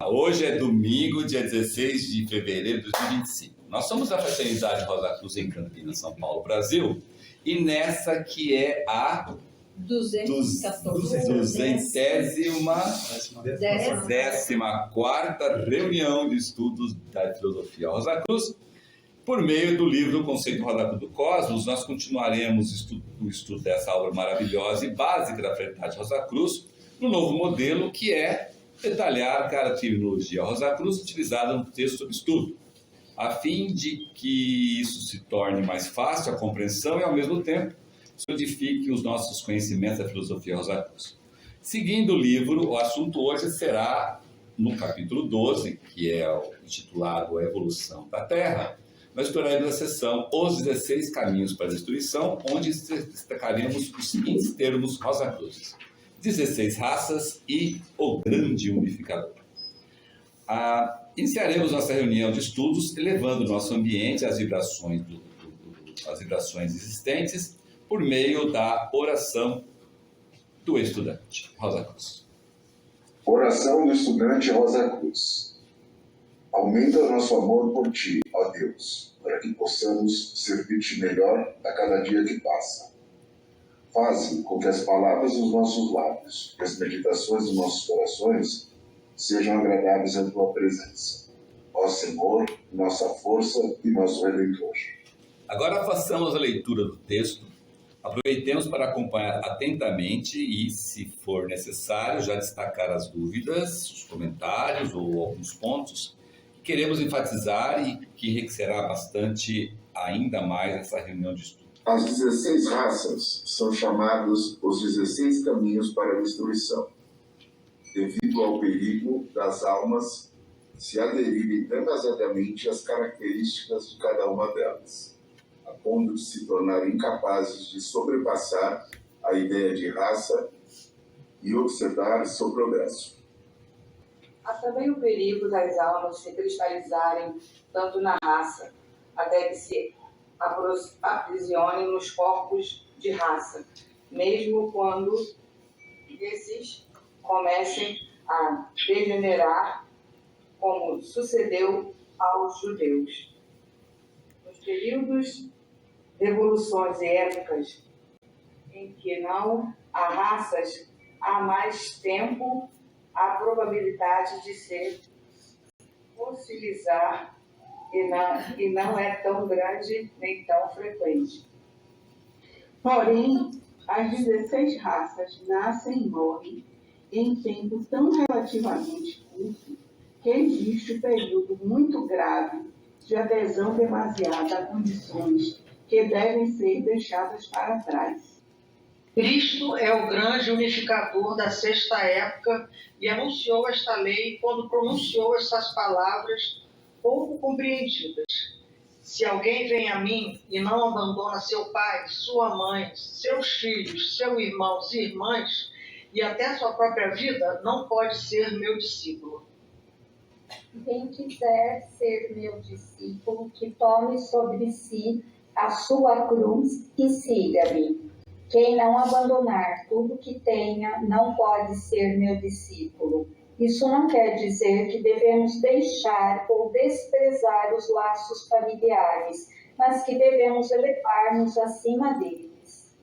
Hoje é domingo, dia 16 de fevereiro de 2025. Nós somos da Fraternidade Rosa Cruz em Campinas, São Paulo, Brasil, e nessa que é a 214ª reunião de estudos da filosofia Rosa Cruz. Por meio do livro Conceito Rosa Cruz do Cosmos, nós continuaremos o estudo dessa obra maravilhosa e básica da Fraternidade Rosa Cruz, no novo modelo que é detalhar a terminologia Rosa Cruz utilizada no texto sob estudo, a fim de que isso se torne mais fácil a compreensão e, ao mesmo tempo, solidifique os nossos conhecimentos da filosofia Rosa Cruz. Seguindo o livro, o assunto hoje será no capítulo 12, que é o intitulado A Evolução da Terra. Nós estudaremos a seção Os 16 Caminhos para a Destruição, onde destacaremos os seguintes termos Rosa Cruzes: 16 raças e o grande unificador. Iniciaremos nossa reunião de estudos elevando o nosso ambiente às vibrações, às vibrações existentes por meio da oração do estudante Rosa Cruz. Oração do estudante Rosa Cruz. Aumenta nosso amor por Ti, ó Deus, para que possamos servir-te melhor a cada dia que passa. Faze com que as palavras dos nossos lábios e as meditações dos nossos corações sejam agradáveis à Tua presença. Ó Senhor, nossa força e nosso Redentor. Agora façamos a leitura do texto. Aproveitemos para acompanhar atentamente e, se for necessário, já destacar as dúvidas, os comentários ou alguns pontos que queremos enfatizar e que enriquecerá bastante ainda mais essa reunião de estudo. As 16 raças são chamados os 16 caminhos para a destruição, devido ao perigo das almas se aderirem demasiadamente às características de cada uma delas, a ponto de se tornarem incapazes de sobrepassar a ideia de raça e observar seu progresso. Há também o perigo das almas se cristalizarem tanto na raça, até que se aprisionem nos corpos de raça, mesmo quando esses comecem a degenerar, como sucedeu aos judeus. Nos períodos de evoluções e épocas em que não há raças, há mais tempo a probabilidade de se fossilizar e não é tão grande nem tão frequente. Porém, as 16 raças nascem e morrem em tempo tão relativamente curto que existe um período muito grave de adesão demasiada a condições que devem ser deixadas para trás. Cristo é o grande unificador da sexta época e anunciou esta lei quando pronunciou essas palavras pouco compreendidas. Se alguém vem a mim e não abandona seu pai, sua mãe, seus filhos, seus irmãos e irmãs, e até sua própria vida, não pode ser meu discípulo. Quem quiser ser meu discípulo, que tome sobre si a sua cruz e siga-me. Quem não abandonar tudo que tenha, não pode ser meu discípulo. Isso não quer dizer que devemos deixar ou desprezar os laços familiares, mas que devemos elevar-nos acima deles.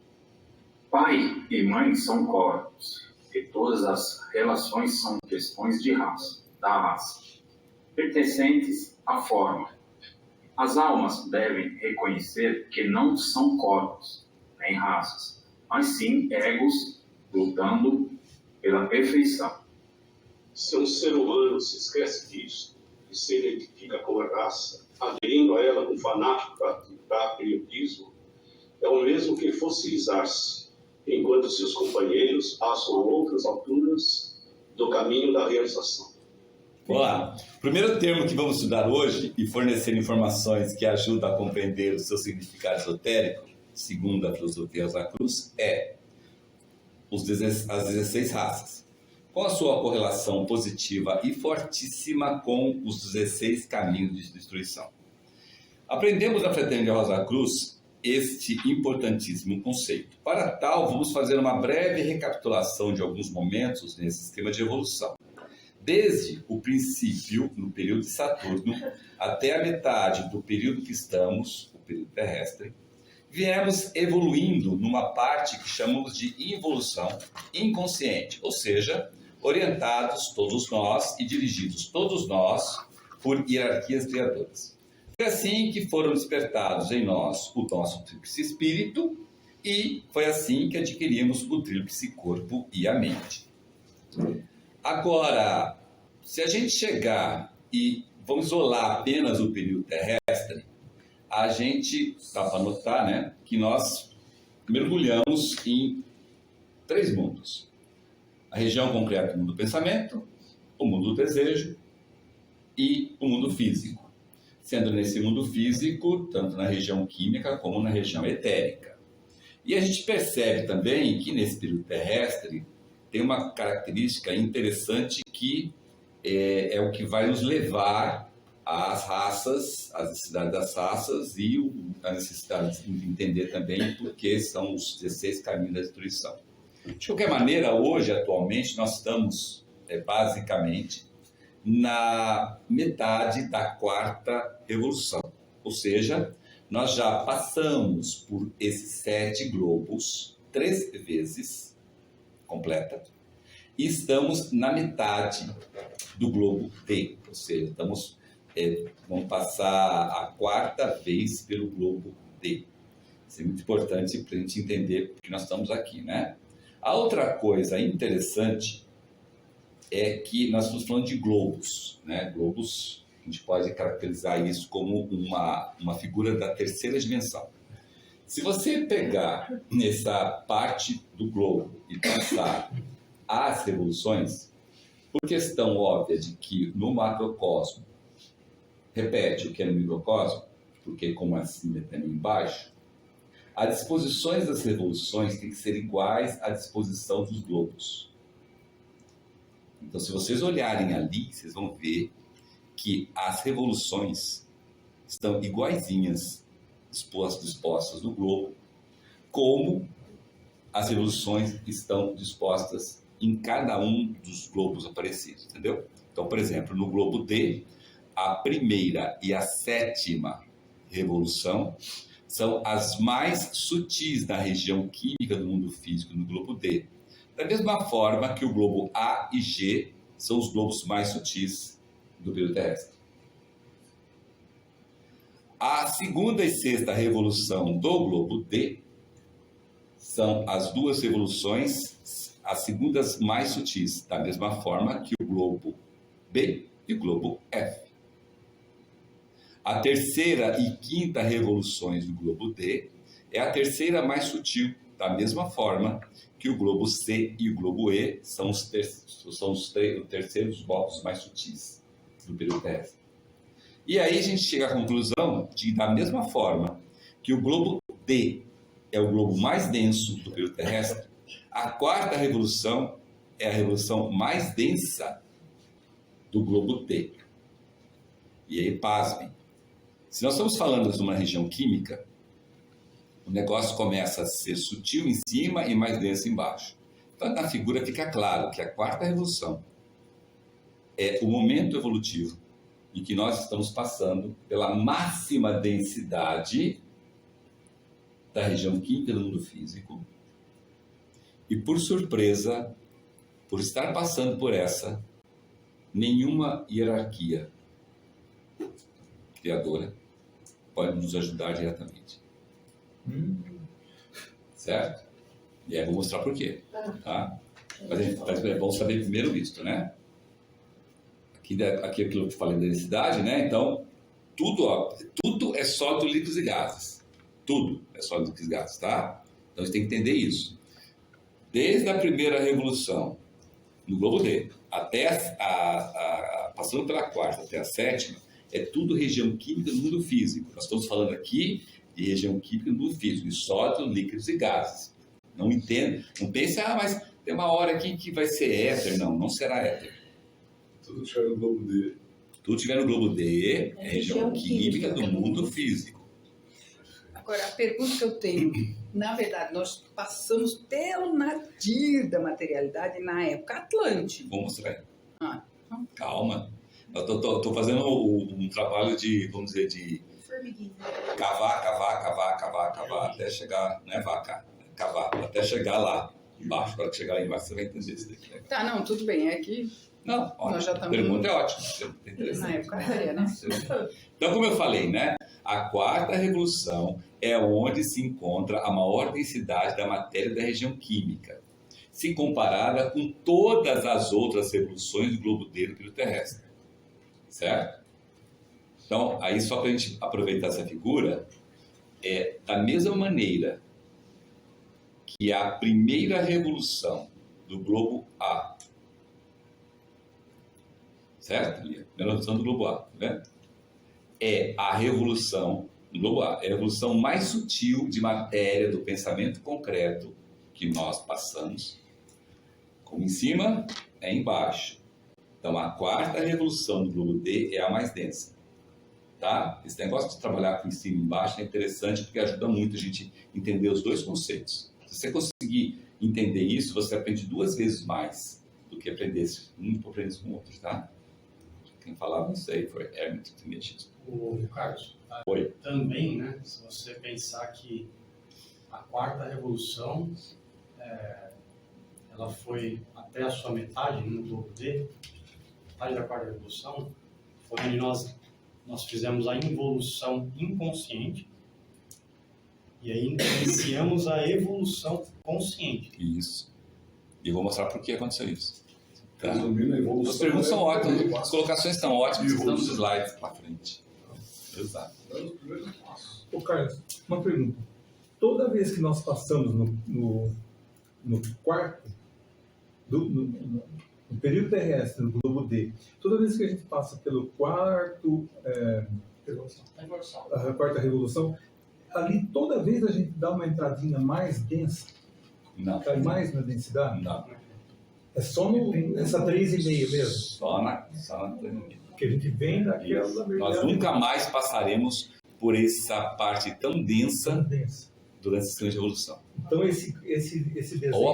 Pai e mãe são corpos, e todas as relações são questões de raça, da raça, pertencentes à forma. As almas devem reconhecer que não são corpos, nem raças, mas sim egos lutando pela perfeição. Se um ser humano se esquece disso e se identifica como raça, aderindo a ela com fanático patriotismo, é o mesmo que fossilizar-se, enquanto seus companheiros passam a outras alturas do caminho da realização. Olá! O primeiro termo que vamos estudar hoje e fornecer informações que ajudam a compreender o seu significado esotérico, segundo a filosofia Rosa Cruz, é as 16 raças, com a sua correlação positiva e fortíssima com os 16 caminhos de destruição. Aprendemos na Fraternidade Rosa Cruz este importantíssimo conceito. Para tal, vamos fazer uma breve recapitulação de alguns momentos nesse sistema de evolução. desde o princípio, no período de Saturno, até a metade do período que estamos, o período terrestre, viemos evoluindo numa parte que chamamos de involução inconsciente, ou seja, orientados todos nós e dirigidos todos nós por hierarquias criadoras. Foi assim que foram despertados em nós o nosso tríplice espírito e foi assim que adquirimos o tríplice corpo e a mente. Agora, se a gente chegar e vamos isolar apenas o período terrestre, a gente dá para notar, né, que nós mergulhamos em 3 mundos. A região concreta, o mundo do pensamento, o mundo do desejo e o mundo físico. Sendo nesse mundo físico, tanto na região química como na região etérica. E a gente percebe também que nesse período terrestre tem uma característica interessante que é o que vai nos levar às raças, às necessidades das raças e a necessidade de entender também porque são os 16 caminhos da destruição. De qualquer maneira, hoje, atualmente, nós estamos basicamente na metade da 4ª revolução. Ou seja, nós já passamos por esses 7 globos 3 vezes completa e estamos na metade do globo D. Ou seja, vamos passar a 4ª vez pelo globo D. Isso é muito importante para a gente entender porque nós estamos aqui, né? A outra coisa interessante é que nós estamos falando de globos, né? Globos, a gente pode caracterizar isso como uma figura da 3ª dimensão. Se você pegar nessa parte do globo e passar as revoluções, por questão óbvia de que no macrocosmo repete o que é no microcosmo, porque como assim também embaixo, as disposições das revoluções têm que ser iguais à disposição dos globos. Então, se vocês olharem ali, vocês vão ver que as revoluções estão iguaizinhas dispostas no globo, como as revoluções estão dispostas em cada um dos globos aparecidos, entendeu? Então, por exemplo, no globo D, a 1ª e a 7ª revolução são as mais sutis da região química do mundo físico no globo D. Da mesma forma que o globo A e G são os globos mais sutis do período terrestre. A 2ª e 6ª revolução do globo D são as 2 revoluções, as segundas mais sutis, da mesma forma que o globo B e o globo F. A 3ª e 5ª revoluções do globo D é a 3ª mais sutil, da mesma forma que o globo C e o globo E são os terceiros blocos mais sutis do período terrestre. E aí a gente chega à conclusão de, da mesma forma que o globo D é o globo mais denso do período terrestre, a 4ª revolução é a revolução mais densa do globo D. E aí, pasmem, se nós estamos falando de uma região química, o negócio começa a ser sutil em cima e mais denso embaixo. Então, na figura fica claro que a 4ª revolução é o momento evolutivo em que nós estamos passando pela máxima densidade da região química do mundo físico. E, por surpresa, por estar passando por essa, nenhuma hierarquia criadora pode nos ajudar diretamente. Certo? E aí eu vou mostrar por quê. Tá? Mas é bom saber primeiro isso, né? Aqui é aquilo que eu falei da densidade, né? Então, tudo é sólido, líquidos e gases. Tudo é sólido, líquidos e gases, tá? Então, você tem que entender isso. Desde a 1ª revolução, no globo D, até passando pela 4ª até a 7ª, é tudo região química do mundo físico. Nós estamos falando aqui de região química do mundo físico, de sólidos, líquidos e gases. Não entenda, não pense, mas tem uma hora aqui que vai ser éter. Não, não será éter. Tudo estiver no globo D. Tudo estiver no globo D, é região química do mundo físico. Agora, a pergunta que eu tenho, na verdade, nós passamos pelo nadir da materialidade na época Atlântica. Vou mostrar aí. Calma. Eu tô fazendo um trabalho de, vamos dizer, de cavar, até chegar, não é vaca, cavar, até chegar lá embaixo. Para chegar lá embaixo você vai entender isso daqui. Né? Tá, não, tudo bem, é que não, ótimo. Nós já A pergunta é ótima. Na época era, né? Então, como eu falei, né? A quarta revolução é onde se encontra a maior densidade da matéria da região química, se comparada com todas as outras revoluções do globo dele pelo terrestre. Certo? Então, aí só para a gente aproveitar essa figura, da mesma maneira que a primeira revolução do globo A, certo? A primeira revolução do globo A, tá vendo? É a revolução do globo A, é a revolução mais sutil de matéria do pensamento concreto que nós passamos. Como em cima, é embaixo. Então, a quarta revolução do globo D é a mais densa. Tá? Esse negócio de trabalhar com em cima e embaixo é interessante porque ajuda muito a gente entender os dois conceitos. Se você conseguir entender isso, você aprende 2 vezes mais do que aprendesse um com o outro, tá? Quem falava isso aí foi Hermes Trismegistus. O Carlos, Oi. Também, né, se você pensar que a quarta revolução, ela foi até a sua metade no globo D, metade da quarta revolução, foi onde nós fizemos a involução inconsciente e aí iniciamos a evolução consciente. Isso. E eu vou mostrar por que aconteceu isso. Tá? Resumindo, a evolução. As perguntas são ótimas, as colocações estão ótimas, estão nos slides para frente. Exato. Ô Carlos, uma pergunta. Toda vez que nós passamos no quarto, no período terrestre, no globo D, toda vez que a gente passa pelo quarto, a quarta revolução, ali toda vez a gente dá uma entradinha mais densa? Não. Cai mais na densidade? Não. É só nessa 3,5 mesmo? Só na 3,5. Porque a gente vem daquela... Nós nunca mais passaremos por essa parte tão densa durante essa grande revolução. Então esse desenho... Ou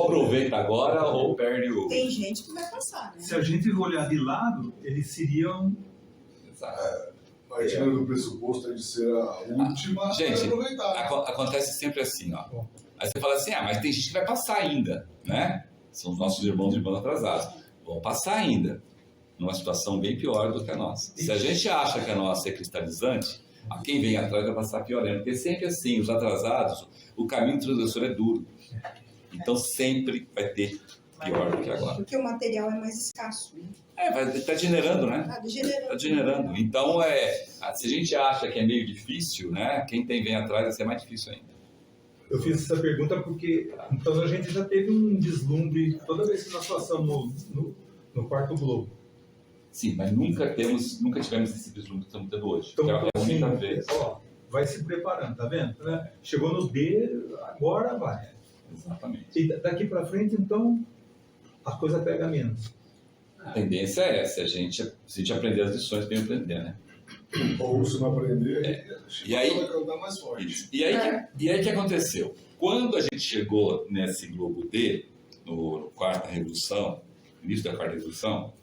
aproveita agora ou perde o... Tem gente que vai passar, né? Se a gente olhar de lado, eles seriam... Partindo do pressuposto de ser a última, gente, aproveitar. Acontece sempre assim, ó. Aí você fala assim, mas tem gente que vai passar ainda, né? São os nossos irmãos e irmãs atrasados. Vão passar ainda, numa situação bem pior do que a nossa. Se a gente acha que a nossa é cristalizante, a quem vem atrás vai passar pior ainda. Porque sempre assim, os atrasados, o caminho transgressor é duro. Então sempre vai ter pior do que agora. Porque o material é mais escasso, né? Está degenerando, né? Degenerando. Está degenerando. Então, se a gente acha que é meio difícil, né? Quem vem atrás vai ser mais difícil ainda. Eu fiz essa pergunta porque então a gente já teve um deslumbre toda vez que nós passamos no quarto globo. Sim, mas nunca tivemos esse deslumbre que estamos tendo hoje. Então, é a única vez. Vai se preparando, tá vendo? Chegou no D, agora vai. Exatamente. E daqui para frente, então, a coisa pega menos. A tendência é essa, se a gente aprender as lições, bem aprender, né? Ou se não aprender, e aí vai cantar mais forte. E aí que aconteceu? Quando a gente chegou nesse globo D, no quarta revolução, início da quarta revolução,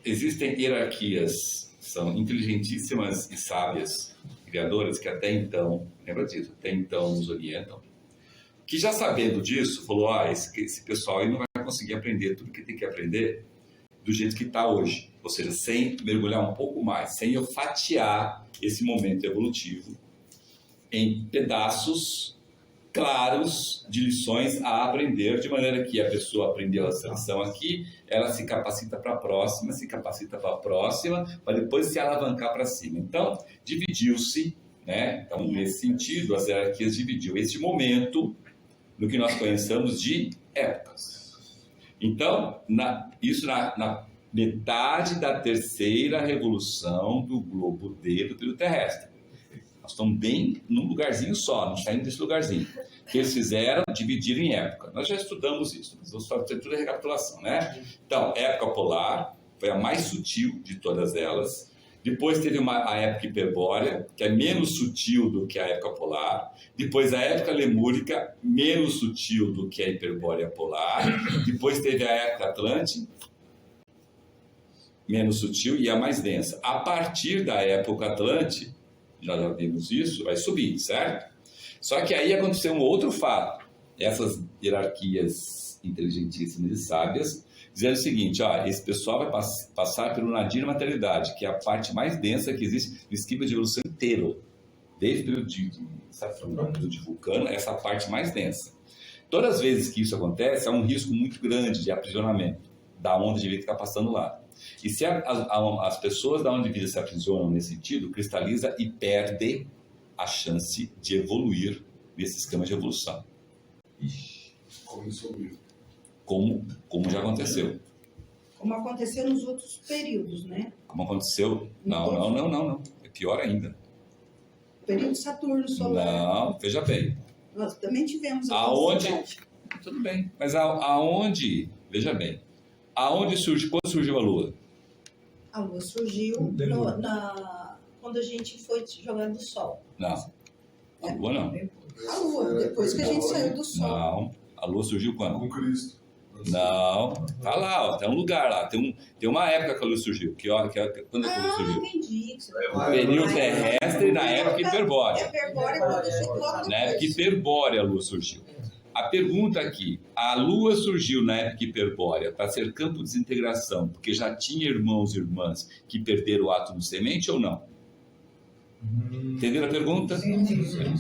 existem hierarquias, são inteligentíssimas e sábias criadoras que até então, lembra disso, até então nos orientam, que já sabendo disso, falou, esse pessoal aí não vai conseguir aprender tudo que tem que aprender do jeito que está hoje. Ou seja, sem mergulhar um pouco mais, sem eu fatiar esse momento evolutivo em pedaços claros de lições a aprender, de maneira que a pessoa aprendeu essa lição aqui, ela se capacita para a próxima, para depois se alavancar para cima. Então, dividiu-se, né? Então, nesse sentido, as hierarquias dividiu esse momento no que nós conhecemos de épocas. Então, isso na metade da terceira revolução do globo D do período terrestre. Nós estamos bem num lugarzinho só, não saindo desse lugarzinho. Que eles fizeram, dividiram em época. Nós já estudamos isso, mas vamos fazer toda a recapitulação, né? Então, época polar foi a mais sutil de todas elas. Depois teve a época hiperbórea, que é menos sutil do que a época polar. Depois a época lemúrica, menos sutil do que a hiperbórea polar. Depois teve a época atlântica, menos sutil e a mais densa. A partir da época Atlante, já vimos isso, vai subir, certo? Só que aí aconteceu um outro fato. Essas hierarquias inteligentíssimas e sábias dizendo o seguinte, esse pessoal vai passar pelo nadir materialidade, que é a parte mais densa que existe no esquema de evolução inteiro. Desde o período de Vulcano, essa parte mais densa. Todas as vezes que isso acontece, há um risco muito grande de aprisionamento da onda de vida que está passando lá. E se as pessoas da onda de vida se aprisionam nesse sentido, cristaliza e perde a chance de evoluir nesse esquema de evolução. Como já aconteceu. Como aconteceu nos outros períodos, né? Como aconteceu? Não. É pior ainda. Período Saturno solar. Não, veja bem. Nós também tivemos a aonde? Tudo bem. Mas aonde? Veja bem. Aonde surge? Quando surgiu a Lua? A Lua surgiu quando a gente foi jogando do Sol. Não. A Lua não. A Lua, depois que a gente saiu do Sol. Não. A Lua surgiu quando? Com Cristo. Não. Tá lá, ó. Tem um lugar lá. Tem uma época que a Lua surgiu. Quando a Lua surgiu? Entendi. O período terrestre na época hiperbórea. Na época hiperbórea a Lua surgiu. A pergunta aqui, a Lua surgiu na época hiperbórea para ser campo de desintegração, porque já tinha irmãos e irmãs que perderam o átomo semente ou não? Entenderam a pergunta?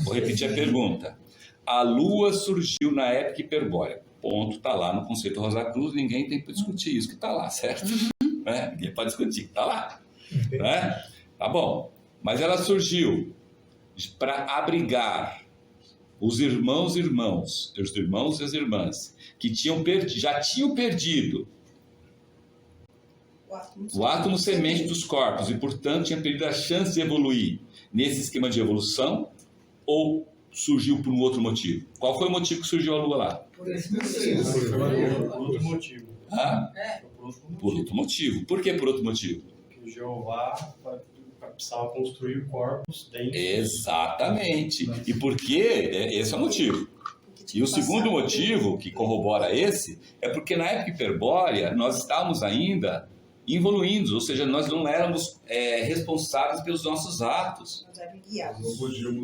Vou repetir a pergunta. A Lua surgiu na época hiperbórea. Ponto, está lá no conceito Rosa Cruz, ninguém tem que discutir isso que está lá, certo? Ninguém pode discutir, está lá. Tá bom. Mas ela surgiu para abrigar os irmãos e as irmãs, que já tinham perdido o átomo semente dos corpos e, portanto, tinham perdido a chance de evoluir nesse esquema de evolução, ou surgiu por um outro motivo? Qual foi o motivo que surgiu a Lua lá? Por outro motivo. Por outro motivo. Por que por outro motivo? Porque Jeová precisava construir corpos dentro. Exatamente. E por que? Esse é o motivo. E o segundo motivo, que corrobora esse, é porque na época hiperbórea nós estávamos ainda evoluindo, ou seja, nós não éramos responsáveis pelos nossos atos.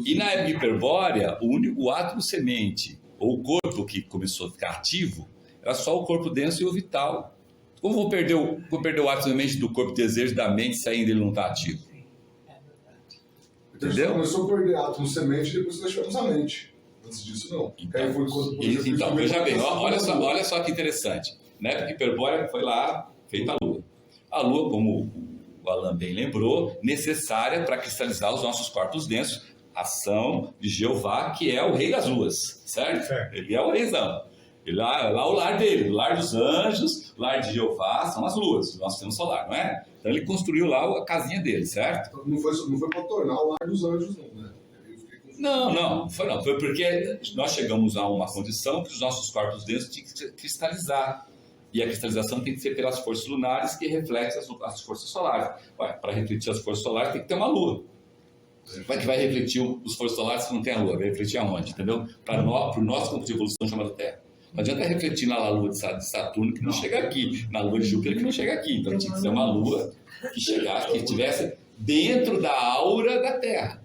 E na época hiperbórea, o átomo semente, ou o corpo que começou a ficar ativo, era só o corpo denso e o vital. Como vou perder o átomo semente do corpo de desejo da mente se ainda ele não está ativo? Entendeu? Começou a perder átomo semente e depois nós tivemos a mente. Antes disso, não. Então veja bem, olha só que interessante. Na época hiperbórea foi lá feita a Lua. A Lua, como o Alan bem lembrou, necessária para cristalizar os nossos corpos densos, ação de Jeová, que é o rei das luas, certo? Ele é o reizão. Ele lá o lar dele, o lar dos anjos, o lar de Jeová são as luas, o nosso sistema solar, não é? Então ele construiu lá a casinha dele, certo? Não foi para tornar o lar dos anjos, não, né? Não. Foi porque nós chegamos a uma condição que os nossos corpos densos tinham que cristalizar. E a cristalização tem que ser pelas forças lunares que refletem as forças solares. Para refletir as forças solares tem que ter uma lua. Como é que vai refletir os forças solares se não tem a lua? Vai refletir aonde, entendeu? Para o nosso campo de evolução chamado Terra. Não adianta refletir na lua de Saturno que não chega aqui, na lua de Júpiter que não chega aqui. Então tinha que ser uma lua que estivesse dentro da aura da Terra,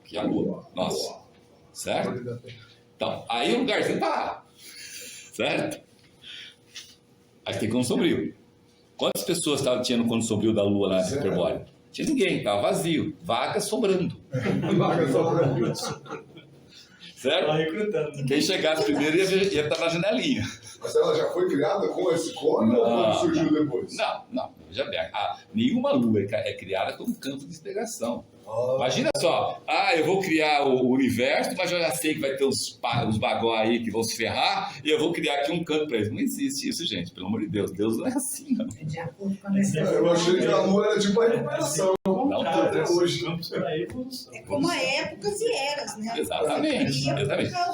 que é a lua nossa, certo? Então, aí o lugarzinho está lá, certo? Aí tem quando sombrio. Quantas pessoas tinha no quando sombrio da lua lá na hiperbórea? Tinha ninguém, estava vazio, vaga sobrando. Certo? Quem chegasse primeiro ia estar na janelinha. Mas ela já foi criada com esse cone ou surgiu depois? Não. Veja bem, nenhuma lua é criada como campo de integração. Imagina só, eu vou criar o universo, mas eu já sei que vai ter os bagó aí que vão se ferrar, e eu vou criar aqui um campo para eles. Não existe isso, gente, pelo amor de Deus. Deus não é assim, não. Eu achei que a lua era tipo a recuperação. Não, até hoje. É como a épocas e eras, né? Exatamente.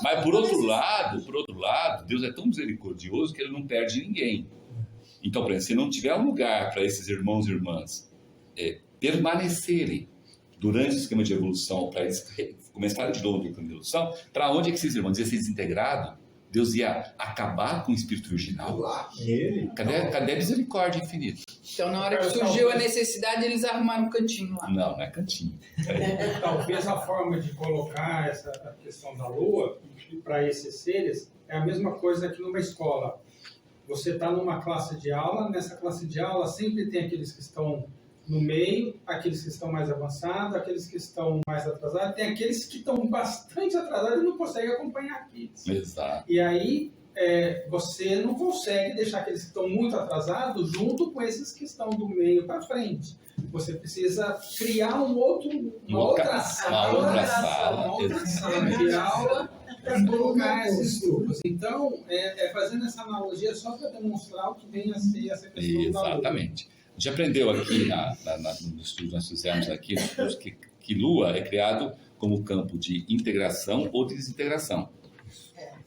Mas por outro lado, Deus é tão misericordioso que ele não perde ninguém. Então, por exemplo, se não tiver um lugar para esses irmãos e irmãs permanecerem durante o esquema de evolução, para eles começarem de novo no esquema de evolução, para onde é que esses irmãos iam ser desintegrados Deus ia acabar com o espírito virginal? Cadê a misericórdia infinita? Então, na hora que surgiu a necessidade, eles arrumaram um cantinho lá. Não é cantinho. Talvez a forma de colocar a questão da lua para esses seres é a mesma coisa que numa escola. Você está numa classe de aula, nessa classe de aula sempre tem aqueles que estão no meio, aqueles que estão mais avançados, aqueles que estão mais atrasados, tem aqueles que estão bastante atrasados e não conseguem acompanhar aqueles. Exato. E aí você não consegue deixar aqueles que estão muito atrasados junto com esses que estão do meio para frente. Você precisa criar uma outra sala de aula para colocar esses grupos. Então, fazendo essa analogia só para demonstrar o que vem a ser essa questão Exatamente. A gente aprendeu aqui, no estudo que nós fizemos aqui, que Lua é criado como campo de integração ou de desintegração.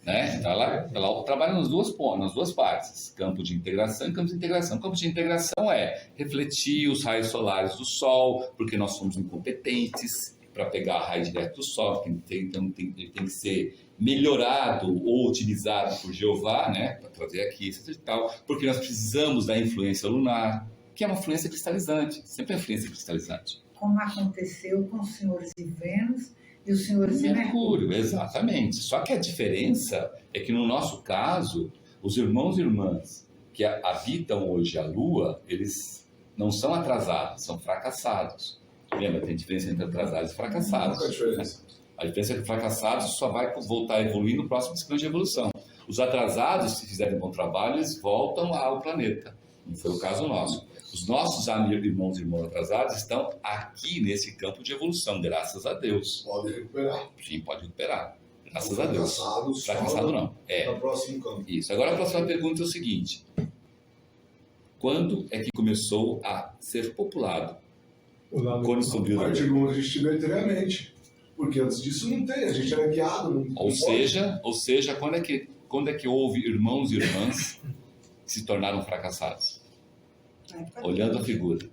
Né? Então, ela trabalha nas duas partes, campo de integração e campo de integração. Campo de integração é refletir os raios solares do Sol, porque nós somos incompetentes para pegar a raio direto do Sol, então ele tem que ser melhorado ou utilizado por Jeová, né, para trazer aqui isso e tal, porque nós precisamos da influência lunar, que é uma influência cristalizante, sempre é influência cristalizante. Como aconteceu com os senhores de Vênus e os senhores de Mercúrio. Exatamente. Só que a diferença é que no nosso caso, os irmãos e irmãs que habitam hoje a Lua, eles não são atrasados, são fracassados. Lembra, tem diferença entre atrasados e fracassados. Qual é a diferença? A diferença é que o fracassado só vai voltar a evoluir no próximo ciclo de evolução. Os atrasados, se fizerem um bom trabalho, eles voltam ao planeta. Não foi o caso nosso. Os nossos irmãos e irmãs atrasados estão aqui nesse campo de evolução, graças a Deus. Pode recuperar. Sim, pode recuperar. Graças a Deus. Fracassado não. No próximo campo. Isso. Agora a próxima pergunta é o seguinte. Quando é que começou a ser populado? Quando subiu a partir do momento que a gente estiver inteiramente. Porque antes disso não tem, a gente era guiado. Ou seja, quando é que houve irmãos e irmãs que se tornaram fracassados? Olhando a figura.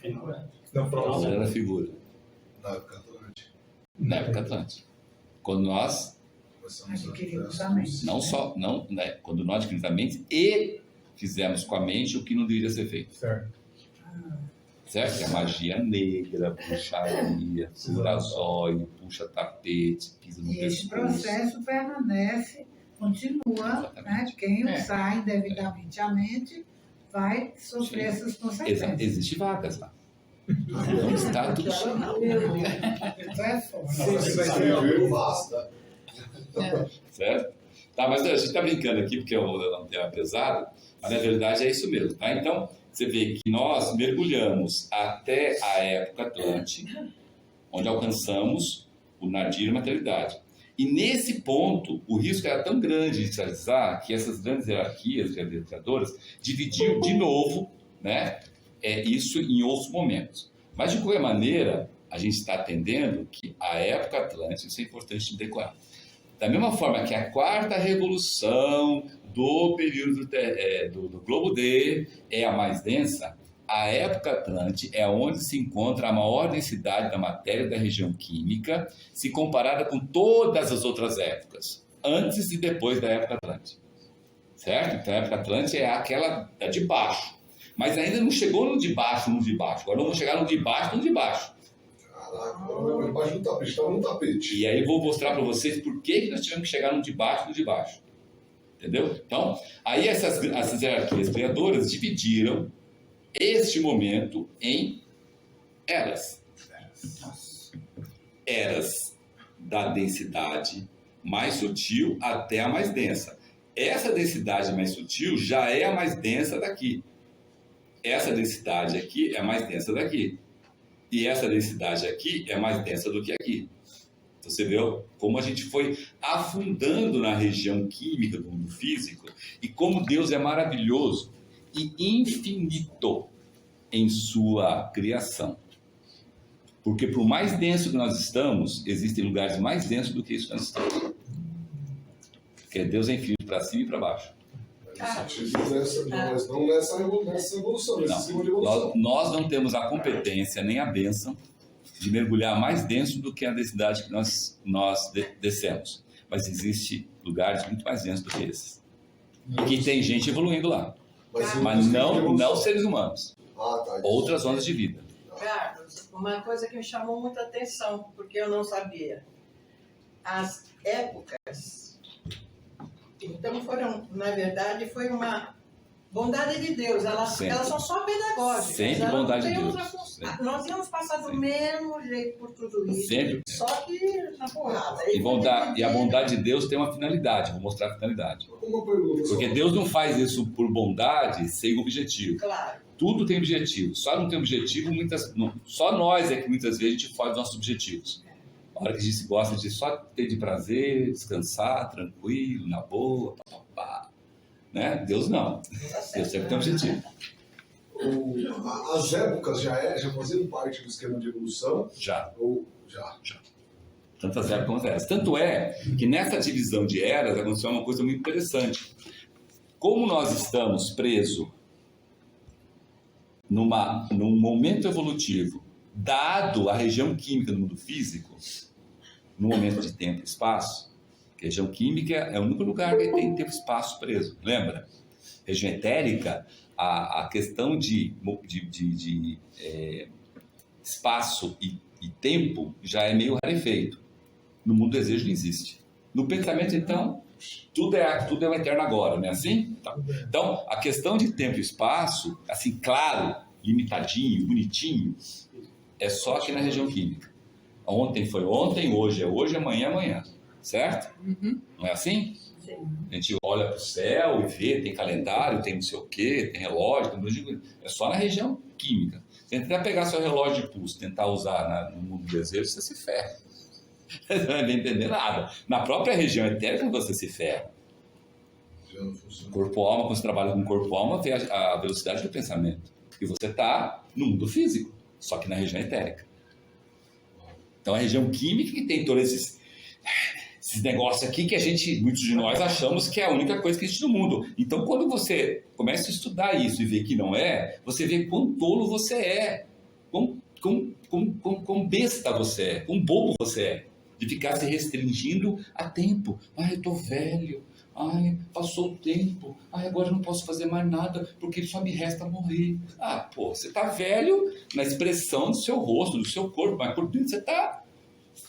Olhando a figura. Na época Atlântica. Na época Atlântica. Quando nós adquirimos a mente. Quando nós adquirimos a mente e fizemos com a mente o que não deveria ser feito. Certo? Que é magia negra, bruxaria, fura zóio, puxa tapete, pisa no pescoço. Esse processo permanece, continua, né? Quem usar indevidamente a mente vai sofrer essas consequências. Existem vagas lá. Não está tudo cheio. Certo? Tá, mas a gente está brincando aqui porque é um tema pesado, mas na verdade é isso mesmo, tá? Então, você vê que nós mergulhamos até a época Atlântica, onde alcançamos o nadir e a materialidade. E nesse ponto, o risco era tão grande de cristalizar que essas grandes hierarquias administradoras dividiam de novo, né, isso em outros momentos. Mas, de qualquer maneira, a gente está atendendo que a época Atlântica, isso é importante decorar. Da mesma forma que a quarta revolução do período do Globo D é a mais densa, a época Atlântica é onde se encontra a maior densidade da matéria da região química, se comparada com todas as outras épocas, antes e depois da época Atlântica. Certo? Então a época Atlântica é aquela de baixo. Mas ainda não chegou no de baixo, Agora vamos chegar no de baixo, Caraca, embaixo do tapete, estava no tapete. E aí eu vou mostrar para vocês por que nós tivemos que chegar no de baixo. Entendeu? Então, aí essas hierarquias criadoras dividiram este momento em eras. Eras da densidade mais sutil até a mais densa. Essa densidade mais sutil já é a mais densa daqui. Essa densidade aqui é a mais densa daqui. E essa densidade aqui é mais densa do que aqui. Então, você vê como a gente foi afundando na região química do mundo físico e como Deus é maravilhoso e infinito em sua criação. Porque por mais denso que nós estamos, existem lugares mais densos do que isso que nós estamos. Porque Deus é infinito para cima e para baixo. Mas não nessa evolução, nesse ciclo de evolução. Nós não temos a competência nem a bênção de mergulhar mais denso do que a densidade que nós descemos. mas existe lugares muito mais densos do que esses. E que tem gente evoluindo lá. Mas não seres humanos. Outras ondas de vida. Carlos, uma coisa que me chamou muita atenção, porque eu não sabia. As épocas, então na verdade, foi uma bondade de Deus. Elas são só pedagógicas. Sempre bondade de Deus. Nós íamos passar do mesmo jeito por tudo isso. Sempre. Só que na porrada. E a bondade de Deus tem uma finalidade. Vou mostrar a finalidade. Porque Deus não faz isso por bondade sem objetivo. Claro. Tudo tem objetivo. Só não tem objetivo, só nós é que muitas vezes a gente foge dos nossos objetivos. A hora que a gente gosta de só ter de prazer, descansar, tranquilo, na boa, papapá. Né? Deus não. Deus sempre tem objetivo. As épocas já faziam parte do esquema de evolução? Já. Já. Tantas épocas como essas. Tanto é que nessa divisão de eras aconteceu uma coisa muito interessante. Como nós estamos presos num momento evolutivo, dado a região química do mundo físico, no momento de tempo e espaço, que a região química é o único lugar que tem tempo e espaço preso. Lembra? Região etérica, a questão de espaço e tempo já é meio rarefeito. No mundo do desejo não existe. No pensamento, então, tudo é o eterno agora, não é assim? Então, a questão de tempo e espaço, assim, claro, limitadinho, bonitinho, é só aqui na região química. Ontem foi ontem, hoje é hoje, amanhã é amanhã. Certo? Não é assim? Sim. A gente olha para o céu e vê, tem calendário, tem não sei o quê, tem relógio, é só na região química. Se você tentar pegar seu relógio de pulso, tentar usar no mundo do desejo, você se ferra. Você não vai entender nada. Na própria região etérica você se ferra. Corpo-alma, quando você trabalha com corpo-alma, vê a velocidade do pensamento. E você está no mundo físico, só que na região etérica. Então a região química que tem todos esses negócios aqui que muitos de nós achamos que é a única coisa que existe no mundo. Então, quando você começa a estudar isso e vê que não é, você vê quão tolo você é, quão besta você é, quão bobo você é, de ficar se restringindo a tempo. Eu tô velho, passou o tempo, agora eu não posso fazer mais nada, porque só me resta morrer. Você tá velho na expressão do seu rosto, do seu corpo, mas por dentro você tá...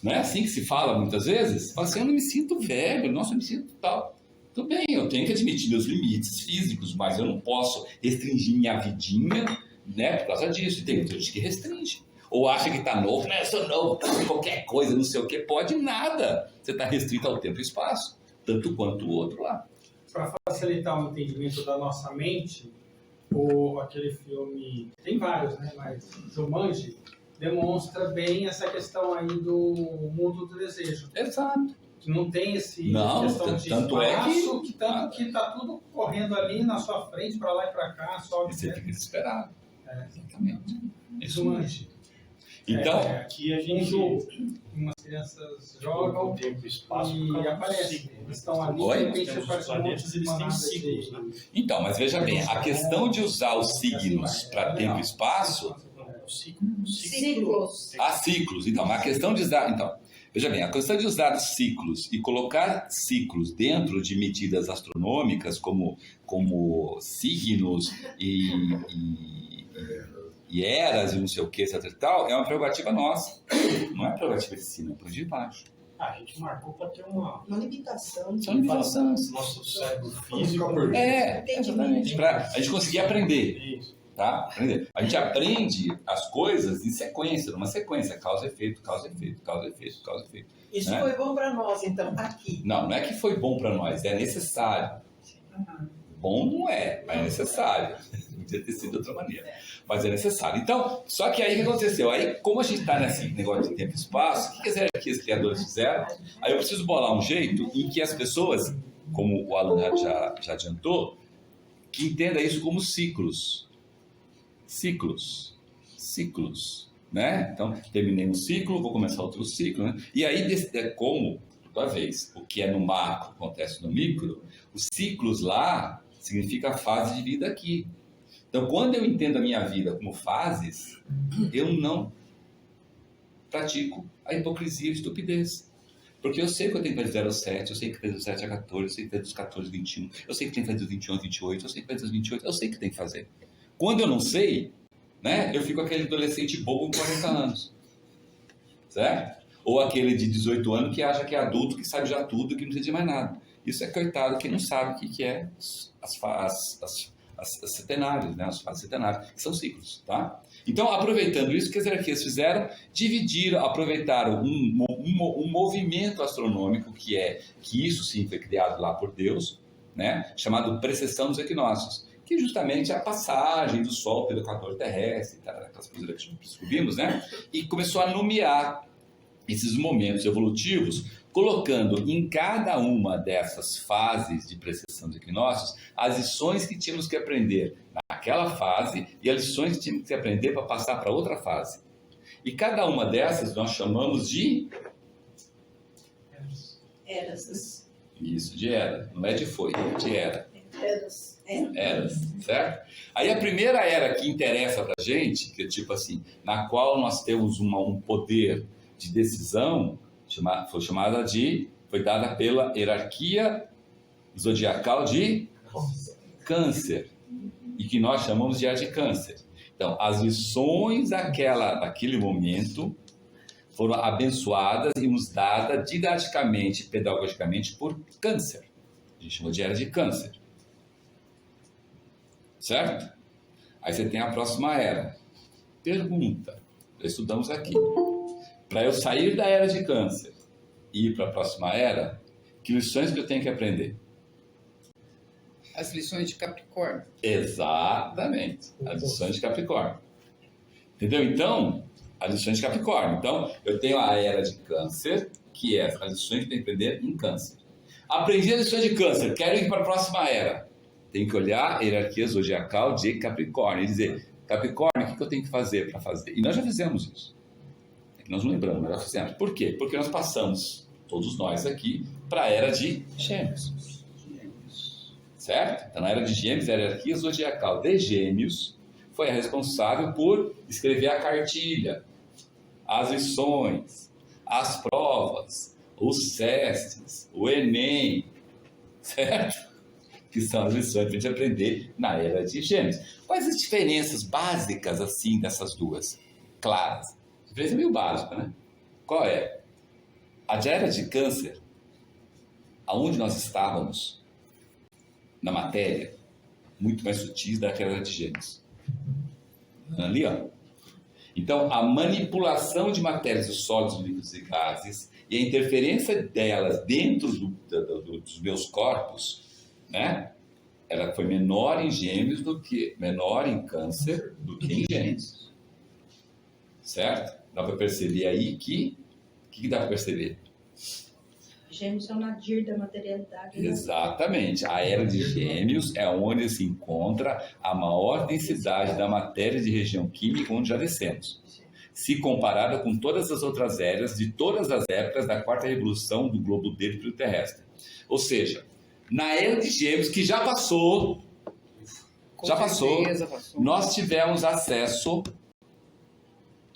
Não é assim que se fala muitas vezes? Fala assim, eu não me sinto velho, nossa, eu me sinto tal. Tudo bem, eu tenho que admitir meus limites físicos, mas eu não posso restringir minha vidinha, né, por causa disso. Tem gente que restringe. Ou acha que está novo, eu sou novo, qualquer coisa, não sei o que, pode nada. Você está restrito ao tempo e espaço, tanto quanto o outro lá. Para facilitar o entendimento da nossa mente, aquele filme, tem vários, né, mas Jumanji demonstra bem essa questão aí do mundo do desejo. Exato. Que não tem questão de tanto espaço, que está tudo correndo ali na sua frente, para lá e para cá, só você fica desesperado. Exatamente. Jumanji. Então, aqui a gente umas crianças jogam o tempo e espaço e aparecem. Eles estão ali, de repente os planetas, eles têm ciclos, né? Então, mas veja bem, a questão de usar os signos para tempo e espaço... Ciclos. Ciclos. Então, a questão de usar... Então, veja bem, a questão de usar ciclos e colocar ciclos dentro de medidas astronômicas, como signos e eras e não sei o que, etc e tal, é uma prerrogativa nossa. Não é prerrogativa de cima, é prerrogativa de baixo. A gente marcou para ter uma limitação. São limitações. Nosso cérebro físico. Exatamente. Para a gente conseguir aprender. Isso. Tá? Aprender. A gente aprende as coisas em sequência, numa sequência, causa, efeito, causa, efeito, causa, efeito, causa, efeito. Isso, né? foi bom para nós, então, aqui. Não é que foi bom para nós, é necessário. Bom não é, mas é necessário. Podia ter sido de outra maneira. Mas é necessário. Então, só que aí o que aconteceu? Aí, como a gente está nesse negócio de tempo e espaço, o que os criadores fizeram? Aí eu preciso bolar um jeito em que as pessoas, como o Alan já adiantou, que entenda isso como ciclos. Ciclos, né? Então, terminei um ciclo, vou começar outro ciclo, né? E aí, como, toda vez, o que é no macro acontece no micro, os ciclos lá significa a fase de vida aqui. Então, quando eu entendo a minha vida como fases, eu não pratico a hipocrisia e a estupidez. Porque eu sei que eu tenho que fazer 0 a 7, eu sei que faz do 7 a 14, eu sei que faz dos 14 a 21, eu sei que tem que fazer dos 21 a 28, eu sei que faz dos 28, eu sei que tem que fazer. Quando eu não sei, né, eu fico aquele adolescente bobo com 40 anos. Certo? Ou aquele de 18 anos que acha que é adulto, que sabe já tudo, que não precisa de mais nada. Isso é coitado quem não sabe o que é as setenárias, né? As fases setenárias, que são ciclos, tá? Então, aproveitando isso, o que as hierarquias fizeram? Dividiram, aproveitaram um movimento astronômico que isso sim foi criado lá por Deus, né? Chamado precessão dos equinócios, que justamente é a passagem do Sol pelo equador terrestre, tá? Aquelas coisas que descobrimos, né? E começou a nomear esses momentos evolutivos, colocando em cada uma dessas fases de precessão dos equinócios as lições que tínhamos que aprender naquela fase e as lições que tínhamos que aprender para passar para outra fase. E cada uma dessas nós chamamos de Eras. Isso, de era. Não é de foi, é de era. Eras. Certo? Aí a primeira era que interessa para a gente, que é tipo assim, na qual nós temos um poder de decisão, foi dada pela hierarquia zodiacal de Câncer, e que nós chamamos de era de Câncer. Então, as lições daquele momento foram abençoadas e nos dadas didaticamente, pedagogicamente, por Câncer. A gente chamou de era de Câncer. Certo? Aí você tem a próxima era. Pergunta. Já estudamos aqui. Para eu sair da era de Câncer e ir para a próxima era, que lições que eu tenho que aprender? As lições de Capricórnio. Exatamente. As lições de Capricórnio. Entendeu? Então, as lições de Capricórnio. Então, eu tenho a era de Câncer, que é as lições que eu tenho que aprender em Câncer. Aprendi as lições de Câncer, quero ir para a próxima era. Tem que olhar a hierarquia zodiacal de Capricórnio e dizer, Capricórnio, o que eu tenho que fazer para fazer? E nós já fizemos isso. Nós não lembramos, nós já fizemos. Por quê? Porque nós passamos, todos nós aqui, para a era de Gêmeos. Certo? Então, na era de Gêmeos, a hierarquia zodiacal de Gêmeos foi a responsável por escrever a cartilha, as lições, as provas, os testes, o Enem, certo? Que são as lições para a gente aprender na era de Gêmeos. Quais as diferenças básicas, assim, dessas duas? Claras. A diferença é meio básica, né? Qual é? A era de Câncer, aonde nós estávamos, na matéria, muito mais sutis daquela era de Gêmeos. Ali, ó. Então, a manipulação de matérias dos sólidos, líquidos e gases e a interferência delas dentro dos meus corpos, né? Ela foi menor em Gêmeos menor em Câncer do que em Gêmeos. Certo? Dá para perceber aí que... O que dá para perceber? Gêmeos é o nadir da materialidade. Né? Exatamente. A era de Gêmeos é onde se encontra a maior densidade da matéria de região química, onde já descemos. Se comparada com todas as outras eras de todas as épocas da quarta revolução do globo dele terrestre. Ou seja, na era de Gêmeos, que já passou, nós tivemos acesso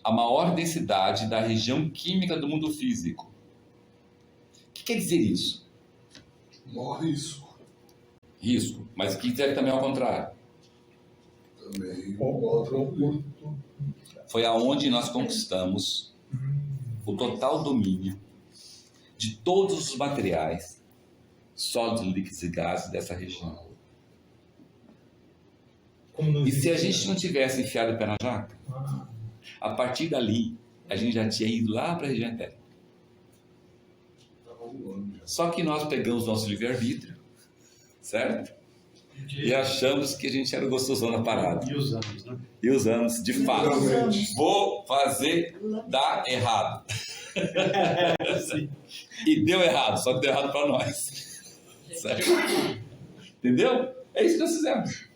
à maior densidade da região química do mundo físico. O que quer dizer isso? Maior risco. Risco. Mas o que dizer também ao contrário? Também foi aonde nós conquistamos o total domínio de todos os materiais, sólidos, líquidos e gases dessa região. E se a gente não tivesse enfiado o pé na jaca, a partir dali, a gente já tinha ido lá para a região eterna. Só que nós pegamos nosso livre-arbítrio, certo? E achamos que a gente era gostosão na parada. E usamos, né? E usamos, de fato. Vou fazer dar errado. E deu errado, só que deu errado para nós. Certo? Entendeu? É isso que nós fizemos.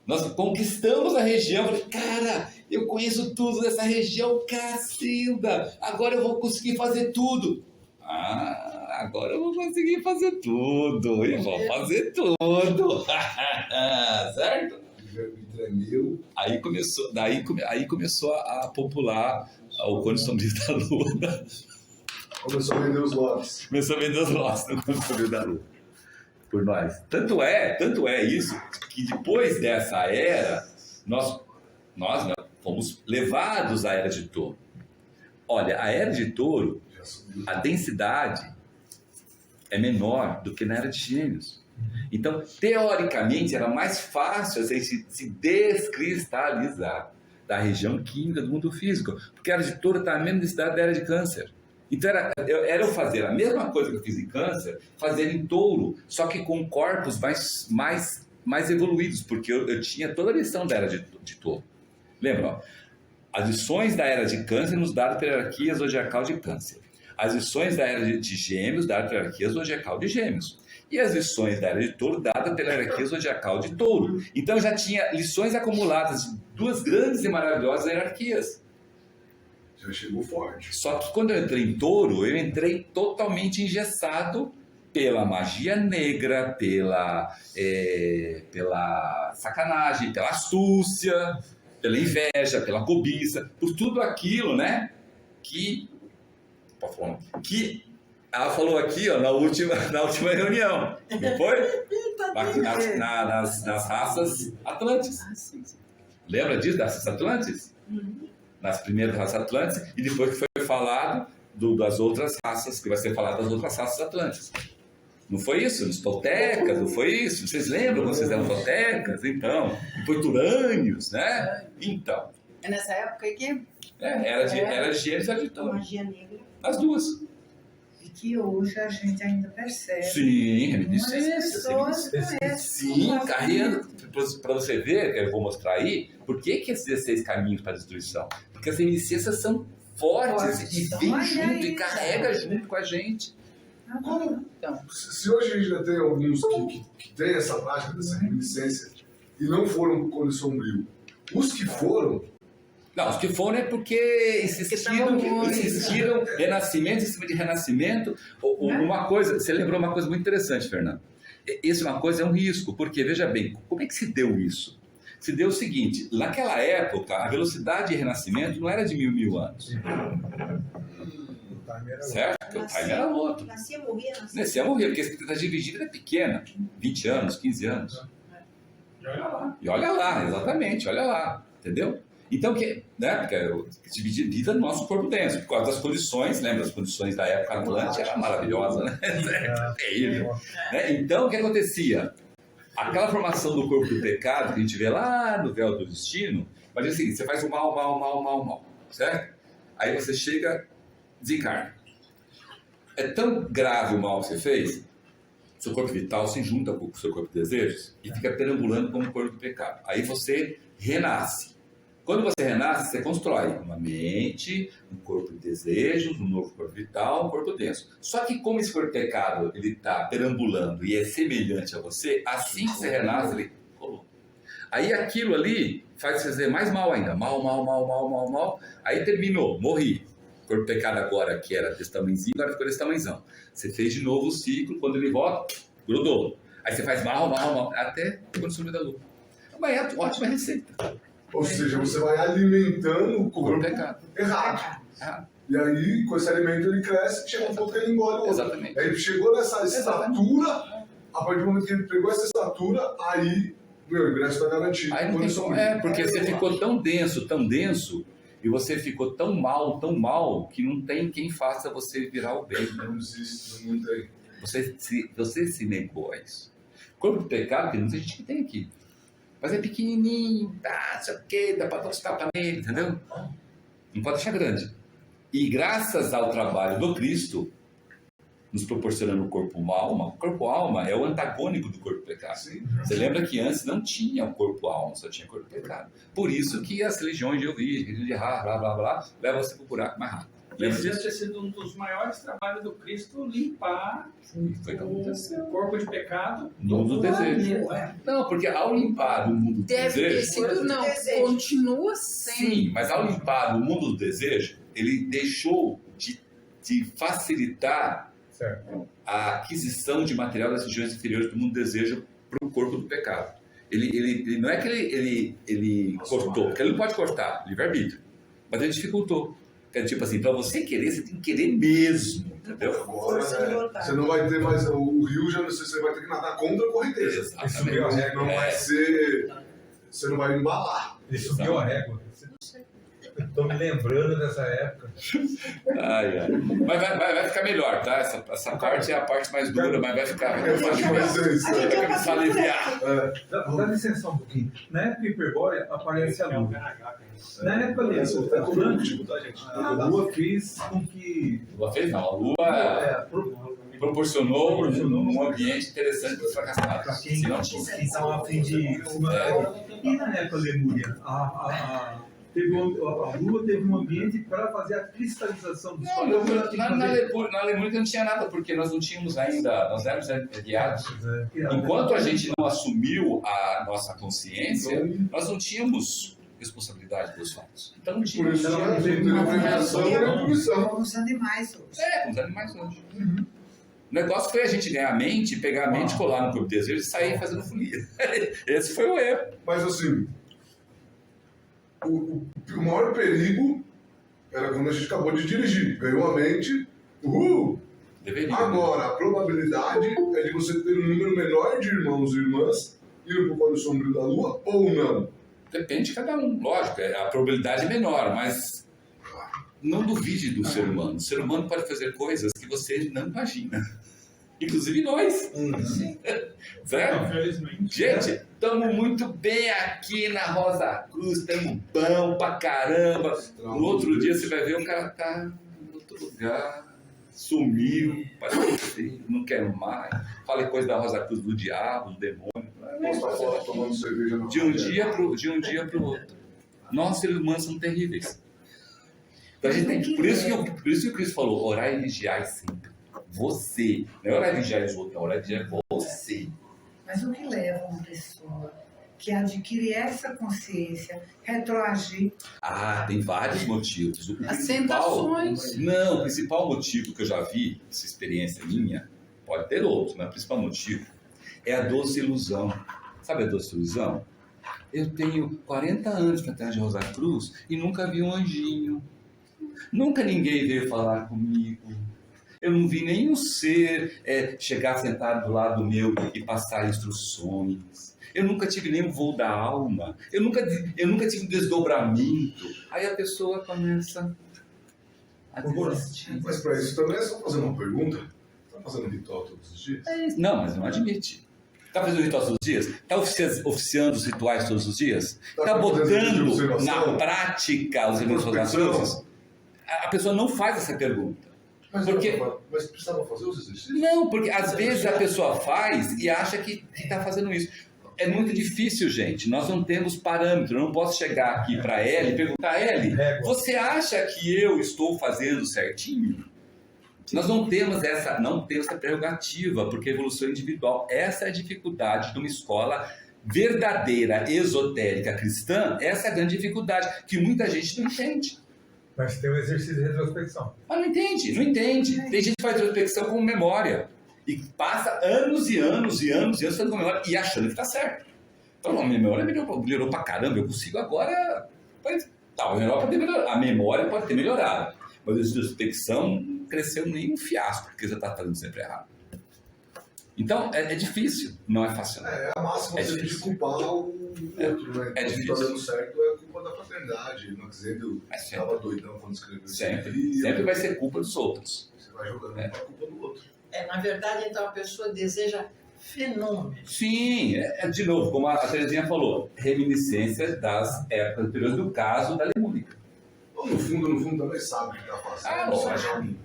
Nós conquistamos a região. Falei, cara, eu conheço tudo dessa região, cacilda. Agora eu vou conseguir fazer tudo. Agora eu vou conseguir fazer tudo. E vou fazer tudo. Certo? Aí começou a popular o Cone Sombrio da Lua. Começou a vender os lotes. Começou a vender os lotes no controle da Lua. Por nós. Tanto é isso, que depois dessa era, nós né, fomos levados à Era de Touro. Olha, a Era de Touro, a densidade é menor do que na Era de Gêmeos. Então, teoricamente, era mais fácil a gente se descristalizar da região química do mundo físico, porque a Era de Touro está a mesma densidade da Era de Câncer. Então, era eu fazer a mesma coisa que eu fiz em Câncer, fazer em Touro, só que com corpos mais evoluídos, porque eu tinha toda a lição da Era de Touro. Lembra? Ó, as lições da Era de Câncer nos dadas pela hierarquia zodiacal de Câncer. As lições da Era de Gêmeos dadas pela hierarquia zodiacal de Gêmeos. E as lições da Era de Touro dadas pela hierarquia zodiacal de Touro. Então, eu já tinha lições acumuladas de duas grandes e maravilhosas hierarquias. Já chegou forte. Só que quando eu entrei em Touro, eu entrei totalmente engessado pela magia negra, pela sacanagem, pela astúcia, pela inveja, pela cobiça, por tudo aquilo, né? Que ela falou aqui, ó, na última reunião, não foi? Nas raças Atlantes. Lembra disso, das raças Atlantes? Nas primeiras raças Atlantes, e depois que foi falado das outras raças, que vai ser falado das outras raças Atlantes. Não foi isso? Nos toltecas, não foi isso? Vocês lembram quando vocês eram toltecas? Então, depois turânios, né? Então. É nessa época que... Era de Gêmeos e Era de Touro. Magia negra. As duas. E que hoje a gente ainda percebe. Sim, reminiscência. Sim, carregando. Para você ver, que eu vou mostrar aí, por que esses 16 caminhos para a destruição? Porque as reminiscências são fortes e vem junto e carrega junto com a gente. Então, se hoje a gente já tem alguns que têm essa prática dessa reminiscência e não foram quando sombrio, os que foram... Não, os que foram é porque insistiram renascimento em cima de renascimento. Uma coisa, você lembrou uma coisa muito interessante, Fernando. Isso é uma coisa, é um risco, porque, veja bem, como é que se deu isso? Se deu o seguinte, naquela época, a velocidade de renascimento não era de mil anos. Certo? Porque o time era outro. Nascia, morria, Nascia, morria, porque a expectativa de vida era pequena. 20 anos, 15 anos. E olha lá, exatamente, olha lá. Entendeu? Então, porque dividir vida no nosso corpo denso, por causa das condições, lembra? As condições da época Atlântica era maravilhosa, né? Terrível. Né? Então, o que acontecia? Aquela formação do corpo do pecado que a gente vê lá no véu do destino, imagina o seguinte, você faz o mal, certo? Aí você chega, desencarna. É tão grave o mal que você fez, seu corpo vital se junta com o seu corpo de desejos e fica perambulando como o corpo do pecado. Aí você renasce. Quando você renasce, você constrói uma mente, um corpo de desejos, um novo corpo vital, um corpo denso. Só que como esse corpo pecado ele está perambulando e é semelhante a você, assim que você renasce, ele colou. Aí aquilo ali faz você fazer mais mal ainda. Mal. Aí terminou, morri. O corpo pecado agora, que era desse tamanhozinho, agora ficou desse tamanhozão. Você fez de novo o ciclo, quando ele volta, grudou. Aí você faz mal, até quando sumiu da lua. Mas é uma ótima receita. Ou seja, você vai alimentando o corpo errado. E aí, com esse alimento, ele cresce, chega um ponto que ele engole o outro. Exatamente. Aí ele chegou nessa estatura, a partir do momento que ele pegou essa estatura, aí, o ingresso está garantido. Aí não tem porque você ficou tão denso, e você ficou tão mal, que não tem quem faça você virar o bem. Não existe, não tem. Você se negou a isso. Corpo do pecado, tem muita gente que tem aqui. Mas é pequenininho, sei o quê, dá para dar uns tapas nele, entendeu? Não pode deixar grande. E graças ao trabalho do Cristo, nos proporcionando o corpo-alma, o corpo-alma é o antagônico do corpo-pecado. Você lembra que antes não tinha o corpo-alma, só tinha corpo-pecado. Por isso que as religiões de origem, religião de blá, levam você para o buraco mais rápido. Esse deve ter sido um dos maiores trabalhos do Cristo, limpar o corpo de pecado no mundo do desejo. Não, porque ao limpar o mundo do desejo... Deve ter sido, não. Continua sendo. Sim, mas ao limpar o mundo do desejo, ele deixou de facilitar a aquisição de material das regiões inferiores do mundo do desejo para o corpo do pecado. Ele não é que ele cortou, porque ele não pode cortar, livre-arbítrio, mas ele dificultou. Que é tipo assim, para você querer, você tem que querer mesmo, entendeu? Agora, você não vai ter mais o rio, já você vai ter que nadar contra a correnteza. Exatamente. Não vai ser... Você não vai embalar. Ele subiu a régua. Estou me lembrando dessa época. Ai. Mas vai ficar melhor, tá? Essa parte é a parte mais dura, mas vai ficar. Vai começar a aliviar. Dá licença um pouquinho. Na época Hiperbórea aparece a Lua. Na época a Lua fez com que. Lua fez não, a Lua proporcionou um ambiente interessante para os fracassados. Para quem estava a fim de. E na época Lemúria, a Lua teve um ambiente para fazer a cristalização dos sólidos. Na Lemúria não tinha nada, porque nós não tínhamos ainda, nós éramos guiados. Enquanto a gente não assumiu a nossa consciência, nós não tínhamos responsabilidade pelos fatos. Então não tínhamos. Com os animais hoje. Com os animais hoje. O negócio foi a gente ganhar a mente, pegar a mente, colar no corpo de desejo e sair fazendo folia. Esse foi o erro. Mas assim, o maior perigo era quando a gente acabou de dirigir. Ganhou a mente, Agora, a probabilidade é de você ter um número menor de irmãos e irmãs indo para o quadro sombrio da Lua ou não. Depende de cada um, lógico. A probabilidade é menor, mas não duvide do ser humano. O ser humano pode fazer coisas que você não imagina. Inclusive nós. Certo? Gente, estamos muito bem aqui na Rosa Cruz, estamos bom pra caramba. No outro dia você vai ver o cara tá em outro lugar, sumiu, parece não quero mais. Falei coisa da Rosa Cruz, do diabo, do demônio. Tomando cerveja de um dia pro outro. Nós, seres humanos, somos terríveis. Então, a gente tem, por isso que o Cristo falou, orar e vigiar sempre. Você. Não é orar e vigiar os outros, é orar e vigiar você. Mas o que leva uma pessoa que adquire essa consciência, retroagir? Tem vários motivos. As tentações. Não, o principal motivo que eu já vi, essa experiência minha, pode ter outros, mas o principal motivo é a doce ilusão. Sabe a doce ilusão? Eu tenho 40 anos para trás de Rosa Cruz e nunca vi um anjinho. Nunca ninguém veio falar comigo. Eu não vi nenhum ser chegar sentado do lado meu e passar instruções. Eu nunca tive nenhum voo da alma. Eu nunca tive um desdobramento. Aí a pessoa começa a desistir. Mas para isso também é só fazer uma pergunta. Está fazendo ritual todos os dias? Não, mas não admite. Está fazendo ritual todos os dias? Está oficiando os rituais todos os dias? Está botando na prática os eventos rosatórios? A pessoa não faz essa pergunta. Mas precisava fazer os exercícios? Não, porque às vezes a pessoa faz e acha que está fazendo isso. É muito difícil, gente. Nós não temos parâmetro. Eu não posso chegar aqui para ela e perguntar, Eli, você acha que eu estou fazendo certinho? Nós não temos essa prerrogativa, porque a evolução é individual. Essa é a dificuldade de uma escola verdadeira, esotérica, cristã. Essa é a grande dificuldade, que muita gente não entende. Mas tem um exercício de retrospecção. Mas não entende. Tem gente que faz retrospecção com memória. E passa anos e anos fazendo com memória e achando que está certo. Então, a memória melhorou pra caramba. Eu consigo agora... A memória pode ter melhorado. Mas a retrospecção não cresceu nem um fiasco, porque você está fazendo sempre errado. Então, é difícil. Não é fácil. É a máxima você de culpar o outro, né? É difícil. Está dando certo é culpa da paternidade. Não dizendo que estava doidão quando escreveu isso. Sempre vai ser culpa dos outros. Você vai jogando a culpa do outro. Na verdade, então, a pessoa deseja fenômenos. Sim, de novo, como a Terezinha falou, reminiscência das épocas anteriores do caso da Lemúrica. No fundo também sabe o que está fazendo.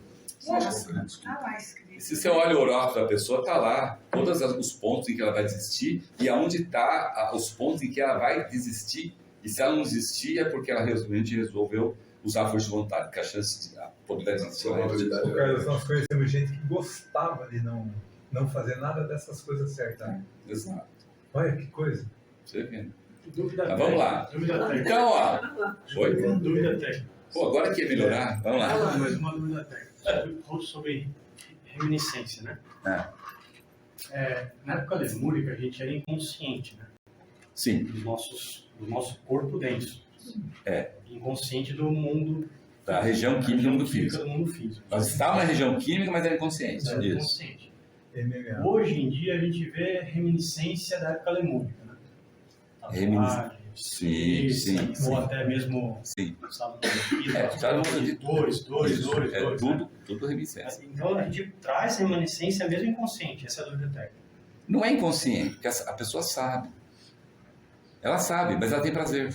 Se você olha o oráculo da pessoa, está lá todos os pontos em que ela vai desistir e aonde está os pontos em que ela vai desistir. E se ela não desistir é porque ela realmente resolveu usar a força de vontade, porque a chance de a probabilidade Carlos, nós conhecemos gente que gostava de não fazer nada dessas coisas certas. Exato. Olha que coisa. Você vê. Mas vamos lá. Então, Oi? Dúvida técnica. Pô, agora que ia melhorar, vamos lá. Mais uma dúvida técnica. Sobre reminiscência, né? Na época lemúrica, a gente era inconsciente, né? Sim. Do nosso corpo denso. É. Inconsciente do mundo Da região química do mundo físico. Do mundo físico. Nós estávamos na região química, mas era inconsciente. Era Isso. inconsciente. Hoje em dia a gente vê reminiscência da época lemúrica, né? Tatuagem, Sim, sim. Ou até mesmo dores. Tudo reminiscência. Então a gente traz reminiscência mesmo inconsciente, essa é a dúvida técnica. Não é inconsciente, porque a pessoa sabe. Ela sabe, mas ela tem prazer.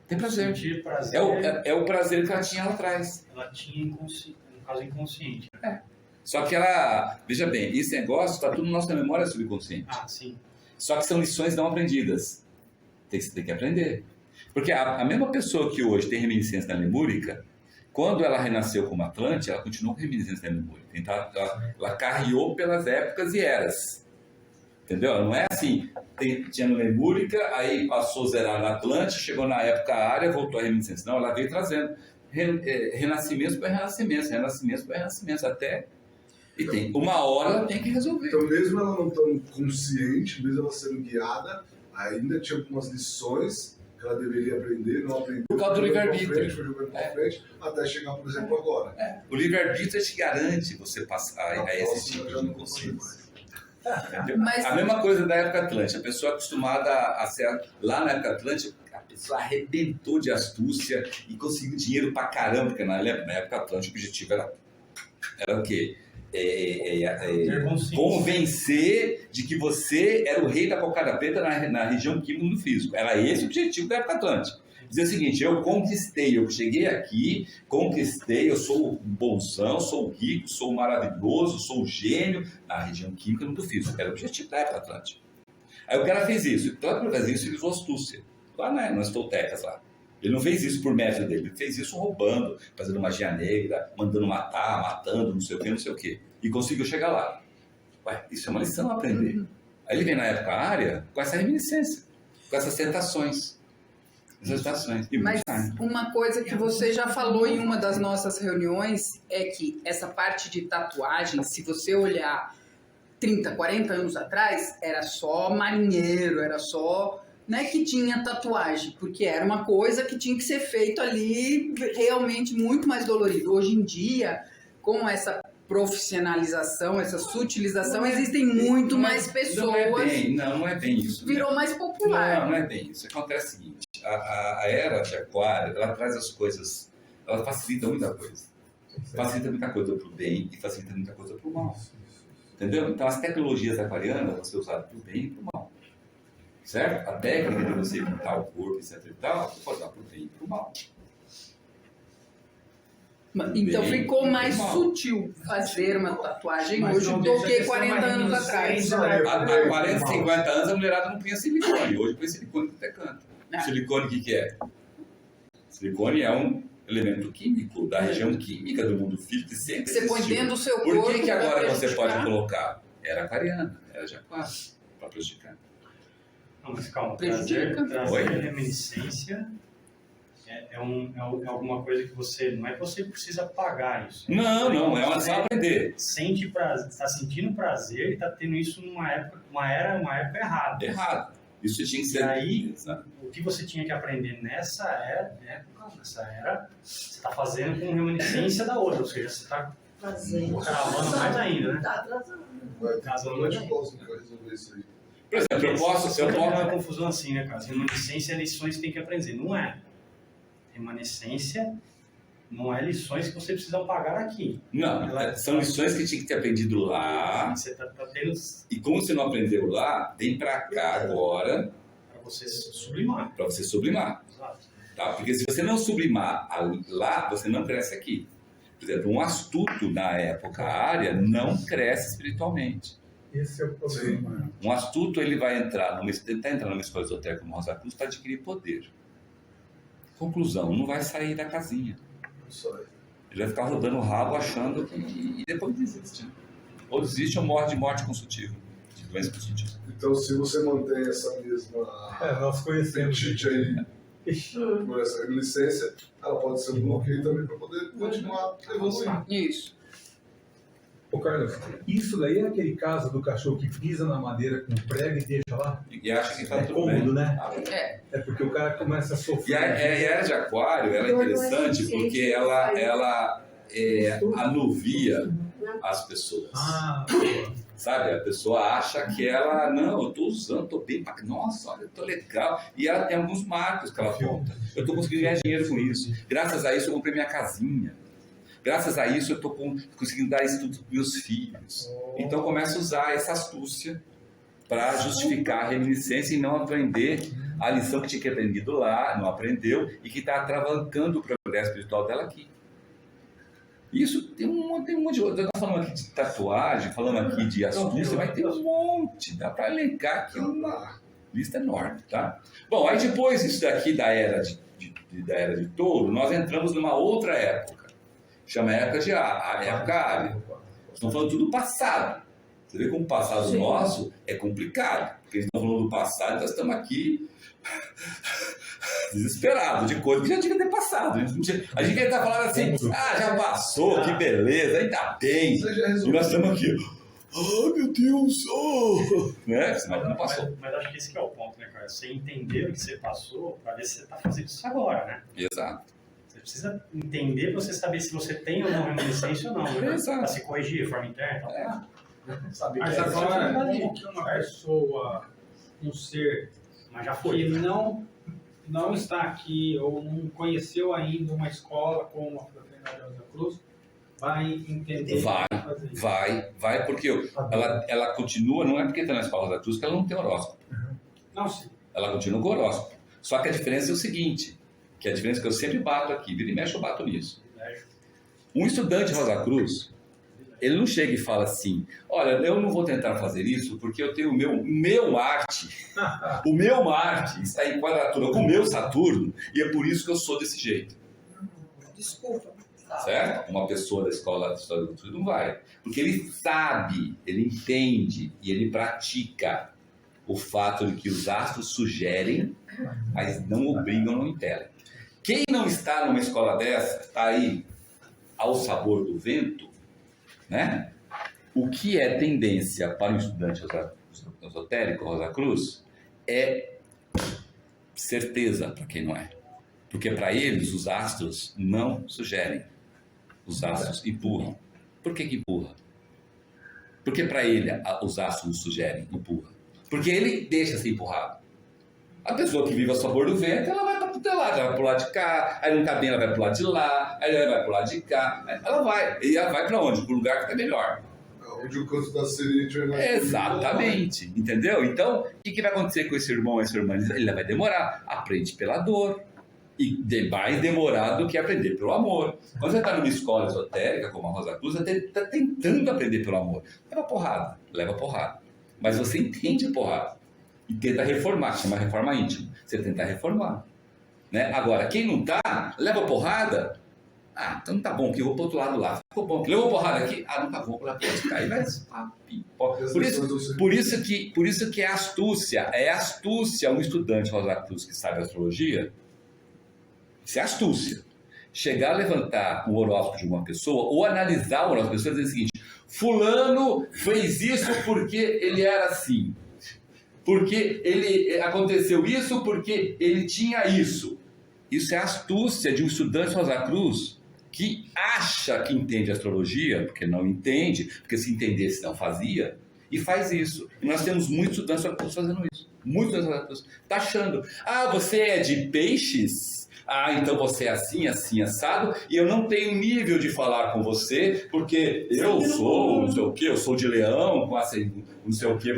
Tem prazer. Sentir prazer. É o prazer que ela tinha lá atrás. Ela tinha no caso inconsciente. Só que ela, veja bem, esse negócio está tudo na nossa memória subconsciente. Ah, sim. Só que são lições não aprendidas. Você tem que aprender. Porque a mesma pessoa que hoje tem reminiscência da lemúrica, quando ela renasceu como Atlante, ela continuou com reminiscência da lemúrica. Então, ela carreou pelas épocas e eras. Entendeu? Não é assim, tinha no lemúrica, aí passou a zerar na Atlante, chegou na época área, voltou a reminiscência. Não, ela veio trazendo renascimento para renascimento, até... E tem uma hora ela tem que resolver. Então, mesmo ela não estando consciente, mesmo ela sendo guiada, ainda tinha algumas lições que ela deveria aprender, não aprendeu. Por causa do livre-arbítrio. Foi jogando pra frente, até chegar, por exemplo, agora. O livre-arbítrio te garante você passar a esse tipo de inconsciência. Mas... A mesma coisa da época Atlântica. A pessoa acostumada a ser... Lá na época Atlântica, a pessoa arrebentou de astúcia e conseguiu dinheiro pra caramba, porque na época Atlântica o objetivo era o quê? Convencer de que você era o rei da cocada preta na região química do físico. Era esse o objetivo da época Atlântica. Dizer o seguinte, eu conquistei, eu cheguei aqui, conquistei, eu sou bonzão, sou rico, sou maravilhoso, sou gênio na região química do físico. Era o objetivo da época Atlântica. Aí o cara fez isso. Claro que ele fez isso, ele usou astúcia. Lá nas Toltecas lá. Ele não fez isso por mérito dele, ele fez isso roubando, fazendo magia negra, mandando matar, matando, não sei o quê. E conseguiu chegar lá. Ué, isso é uma lição a aprender. Aí ele vem na época área com essa reminiscência, com essas tentações. Mas uma coisa que você já falou em uma das nossas reuniões é que essa parte de tatuagem, se você olhar 30, 40 anos atrás, era só marinheiro, era só... Não é que tinha tatuagem, porque era uma coisa que tinha que ser feito ali realmente muito mais dolorido. Hoje em dia, com essa profissionalização, essa sutilização, existem muito mais pessoas. Não é bem isso. Virou mais popular. Não é bem isso. Acontece o seguinte, a era de Aquário, ela traz as coisas, ela facilita muita coisa. Facilita muita coisa para o bem e facilita muita coisa para o mal. Entendeu? Então as tecnologias aquarianas vão ser usadas para o bem e para o mal. Certo? A técnica de você pintar o corpo, etc e tal, você pode usar para o bem e para o mal. Então ficou mais sutil fazer uma tatuagem hoje do que 40 anos atrás. Há 40, 50 anos a mulherada não punha silicone. Hoje põe silicone no canto. Silicone o que é? Silicone é um elemento químico da região química do mundo físico. Você põe dentro do seu corpo. Por que agora você pode colocar? Era aquariana, era de Aquário, para prejudicar. Não, mas calma, trazer reminiscência é alguma coisa que você... Não é que você precisa pagar isso. Não, é só aprender. Sente prazer, está sentindo prazer e está tendo isso numa época errada. Errado. Isso tinha que ser... E aí, o que você tinha que aprender nessa era, você está fazendo com reminiscência da outra, ou seja, você está cravando mais ainda, né? Está atrasando. Resolver isso aí. Por exemplo, eu posso... uma confusão assim, né, cara? Reminiscência é lições que tem que aprender. Não é. Remanescência não é lições que você precisa pagar aqui. Não, são lições que tinha que ter aprendido lá. Você tá tendo... E como você não aprendeu lá, vem para cá agora. Para você sublimar. Para você sublimar. Exato. Tá? Porque se você não sublimar lá, você não cresce aqui. Por exemplo, um astuto na época área não cresce espiritualmente. Esse é o problema. Um astuto, ele vai tentar entrar numa escola esotérica como Rosa Cruz para adquirir poder. Conclusão, não vai sair da casinha. Ele vai ficar rodando o rabo achando que... E depois desiste. Ou desiste ou morre de morte consultiva. De doença consultiva. Então, se você mantém essa mesma... nós conhecemos. Aí, por essa reminiscência, ela pode ser um bloqueio também para poder continuar evoluindo. Isso. Ô Carlos, isso daí é aquele caso do cachorro que pisa na madeira com prego e deixa lá? E acha que tá tudo cômodo, bem. né? É. É porque o cara começa a sofrer. E a era de aquário, ela é interessante porque ela anuvia as pessoas. Sabe? A pessoa acha que ela, não, eu tô usando, tô bem, nossa, olha, eu tô legal. E ela tem alguns marcos que ela conta. Eu tô conseguindo ganhar dinheiro com isso. Graças a isso eu comprei minha casinha. Graças a isso eu estou conseguindo dar estudo para meus filhos. Então começa a usar essa astúcia para justificar a reminiscência e não aprender a lição que tinha que ter aprendido lá, não aprendeu, e que está atravancando o progresso espiritual dela aqui. Isso tem um monte de outro. Nós falamos aqui de tatuagem, falamos aqui de astúcia, vai ter um monte. Dá para elencar aqui uma lista enorme, tá? Bom, aí depois disso daqui da era de Touro, nós entramos numa outra época. Chama a época área. Estamos falando tudo do passado. Você vê como o passado nosso é complicado. Porque eles estão falando do passado e nós estamos aqui desesperados de coisa que já tinha que ter passado. A gente quer estar falando assim, já passou, que beleza, ainda bem. E nós estamos aqui, meu Deus, né? Senão não passou. Mas acho que esse que é o ponto, né, cara? Você entender o que você passou para ver se você está fazendo isso agora, né? Exato. Você precisa entender para você saber se você tem ou não reminiscência ou não, né? Para se corrigir de forma interna. Saber Mas que agora, como que uma pessoa, um ser mas já foi, que não está aqui ou não conheceu ainda uma escola como a Fraternidade Rosa Cruz, vai entender? Vai, porque ela continua, não é porque está na escola Rosa Cruz que ela não tem horóscopo. Não, sim. Ela continua com o horóscopo. Só que a diferença é o seguinte, que a diferença que eu sempre bato aqui, vira e mexe eu bato nisso. Um estudante Rosa Cruz, ele não chega e fala assim, olha, eu não vou tentar fazer isso porque eu tenho o meu Marte, o meu Marte está em quadratura com o meu Saturno e é por isso que eu sou desse jeito. Desculpa. Certo? Uma pessoa da escola de história do futuro não vai. Porque ele sabe, ele entende e ele pratica o fato de que os astros sugerem, mas não obrigam, não impelem. Quem não está numa escola dessa, está aí ao sabor do vento, né? O que é tendência para um estudante esotérico, Rosa Cruz, é certeza para quem não é. Porque para eles os astros não sugerem. Os astros empurram. Por que empurra? Porque para ele os astros não sugerem, empurra. Porque ele deixa ser empurrado. A pessoa que vive ao sabor do vento, ela vai para tudo lado, ela vai para o lado de cá, aí não tá bem, ela vai para o lado de lá, aí ela vai para o lado de cá, ela vai. E ela vai para onde? Para o lugar que está melhor. Onde o canto da sereia tiver mais. Exatamente, entendeu? Então, o que vai acontecer com esse irmão, essa irmã? Ele vai demorar, aprende pela dor. E mais demorado do que aprender pelo amor. Quando você está numa escola esotérica, como a Rosa Cruz, você está tentando aprender pelo amor. Leva porrada. Mas você entende a porrada. E tenta reformar, chama reforma íntima. Você tenta reformar. Né? Agora, quem não está, leva porrada. Então não tá bom, que eu vou para o outro lado lá. Ficou bom, que levou porrada aqui. Não tá bom, lá pode cair. Por isso que é astúcia. É astúcia um estudante Rosa Cruz que sabe astrologia. Isso é astúcia. Chegar a levantar o horóscopo de uma pessoa ou analisar o horóscopo da pessoa e dizer o seguinte: fulano fez isso porque ele era assim. Porque ele aconteceu isso porque ele tinha isso. Isso é astúcia de um estudante Rosa Cruz que acha que entende astrologia, porque não entende, porque se entendesse não fazia, e faz isso. E nós temos muitos estudantes Rosa Cruz fazendo isso. Muitos estudantes Rosa Cruz. Está achando, você é de peixes? Então você é assim, assim, assado, e eu não tenho nível de falar com você, porque eu sou, não sei o quê, eu sou de leão, com não sei o quê,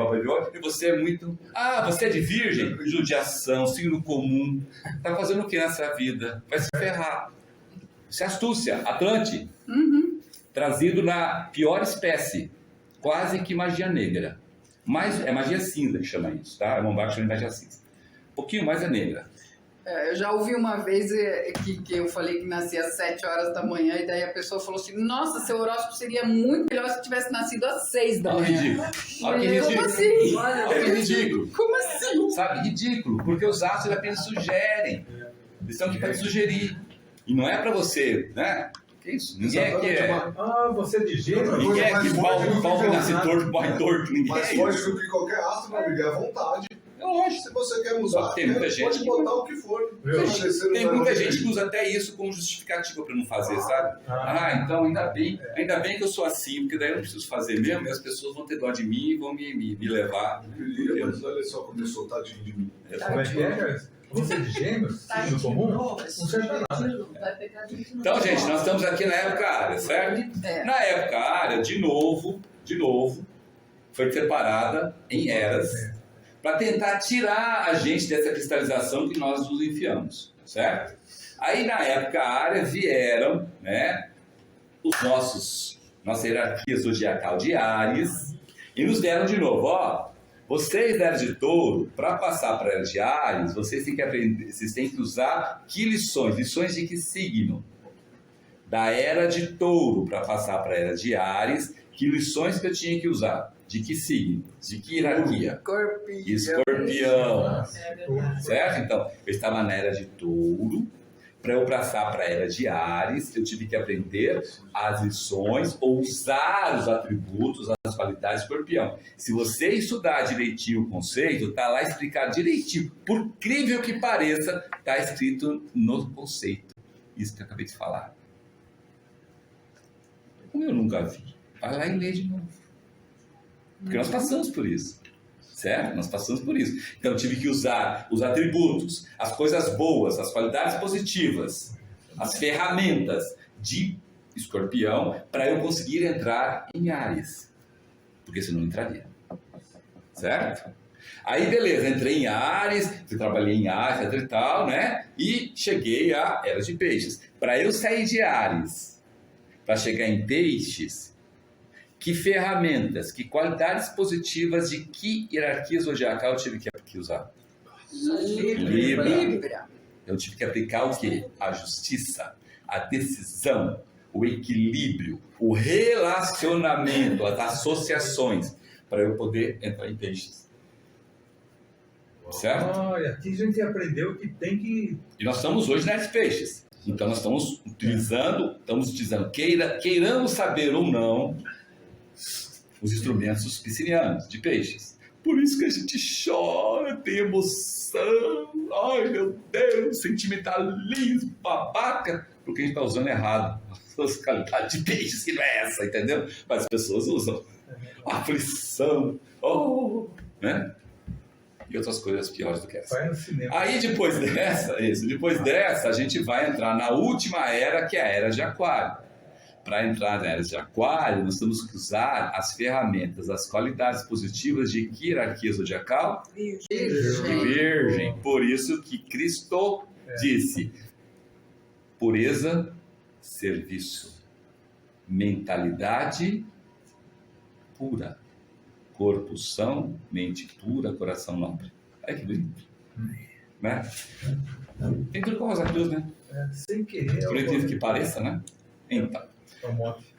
e você é muito... você é de virgem? Judiação, signo comum. Tá fazendo o que nessa vida? Vai se ferrar. Isso é astúcia, Atlante. Trazido na pior espécie, quase que magia negra. Mas é magia cinza que chama isso, tá? É uma chama de magia cinza. Um pouquinho mais é negra. Eu já ouvi uma vez que eu falei que nascia às 7 horas da manhã e daí a pessoa falou assim, nossa, seu horóscopo seria muito melhor se tivesse nascido às 6 da manhã. Olha que ridículo. Como assim? É ridículo. Como assim? Sabe, ridículo, porque os astros apenas sugerem. Eles estão aqui para te sugerir. E não é para você, né, Que isso? Ninguém aqui é... você é de gênero? Ninguém é que pau nasce torto, morre torto. Ninguém mais é forte isso. do que qualquer astro, meu amigo, é à vontade. Lógico. Se você quer usar, Tem muita gente pode que- botar o que for. Tem muita gente que usa até isso como justificativa para não fazer, sabe? Então ainda bem que eu sou assim, porque daí eu não preciso fazer mesmo, e as pessoas vão ter dó de mim e vão me levar. Mas olha só como eu sou tadinho de mim. Como é que é, cara? Você é de gêmeos? Signo comum? Não serve pra nada. Então, gente, nós estamos aqui na época área, certo? Na época área, de novo, foi separada em eras para tentar tirar a gente dessa cristalização que nós nos enfiamos, certo? Aí na época área vieram, né, nossa hierarquia zodiacal de Áries e nos deram de novo, vocês da era de touro, para passar para a era de Áries, vocês têm que aprender, vocês têm que usar que lições? Lições de que signo? Da era de touro para passar para a era de Áries, que lições que eu tinha que usar? De que signo? De que hierarquia? Escorpião. Certo? Então, eu estava na era de touro. Para eu passar para a era de Áries, eu tive que aprender as lições ou usar os atributos, as qualidades de escorpião. Se você estudar direitinho o conceito, está lá explicado direitinho. Por incrível que pareça, está escrito no conceito. Isso que eu acabei de falar. Como eu nunca vi, vai lá e lê de novo. Porque nós passamos por isso. Certo? Nós passamos por isso. Então, eu tive que usar os atributos, as coisas boas, as qualidades positivas, as ferramentas de escorpião para eu conseguir entrar em Áries. Porque senão não entraria. Certo? Aí, beleza, entrei em Áries, trabalhei em Áries, etc e tal, né? E cheguei à era de Peixes. Para eu sair de Áries, para chegar em Peixes, que ferramentas, que qualidades positivas de que hierarquia zodiacal eu tive que usar? Libra. Eu tive que aplicar o quê? A justiça, a decisão, o equilíbrio, o relacionamento, as associações, para eu poder entrar em Peixes. Certo? Olha, aqui a gente aprendeu que tem que... E nós estamos hoje nas Peixes. Então nós estamos utilizando, queiramos saber ou não, os instrumentos piscinianos, de Peixes. Por isso que a gente chora, tem emoção, ai meu Deus, sentimentalismo, babaca, porque a gente está usando errado as qualidades de Peixes, que não é essa, entendeu? Mas as pessoas usam aflição, né? E outras coisas piores do que essa. Vai no cinema. Aí depois dessa, a gente vai entrar na última era, que é a era de Aquário. Para entrar na era de Aquário, nós temos que usar as ferramentas, as qualidades positivas de que hierarquia zodiacal? Virgem. Por isso que Cristo disse: pureza, serviço, mentalidade pura, corpo são, mente pura, coração nobre. Olha que bonito. Né? Tem tudo com Rosa Cruz, né? Sem querer. Por incrível que pareça, né? Então.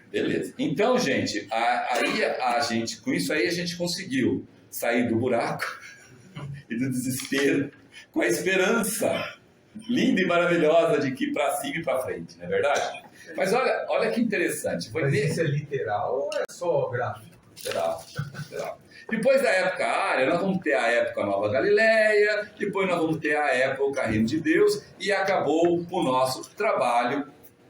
Beleza. Então, gente, com isso aí a gente conseguiu sair do buraco e do desespero com a esperança linda e maravilhosa de que para cima e para frente, não é verdade? Mas olha que interessante. Mas isso é literal ou é só gráfico? Literal. Depois da época área, nós vamos ter a época Nova Galileia, depois nós vamos ter a época Reino de Deus, e acabou o nosso trabalho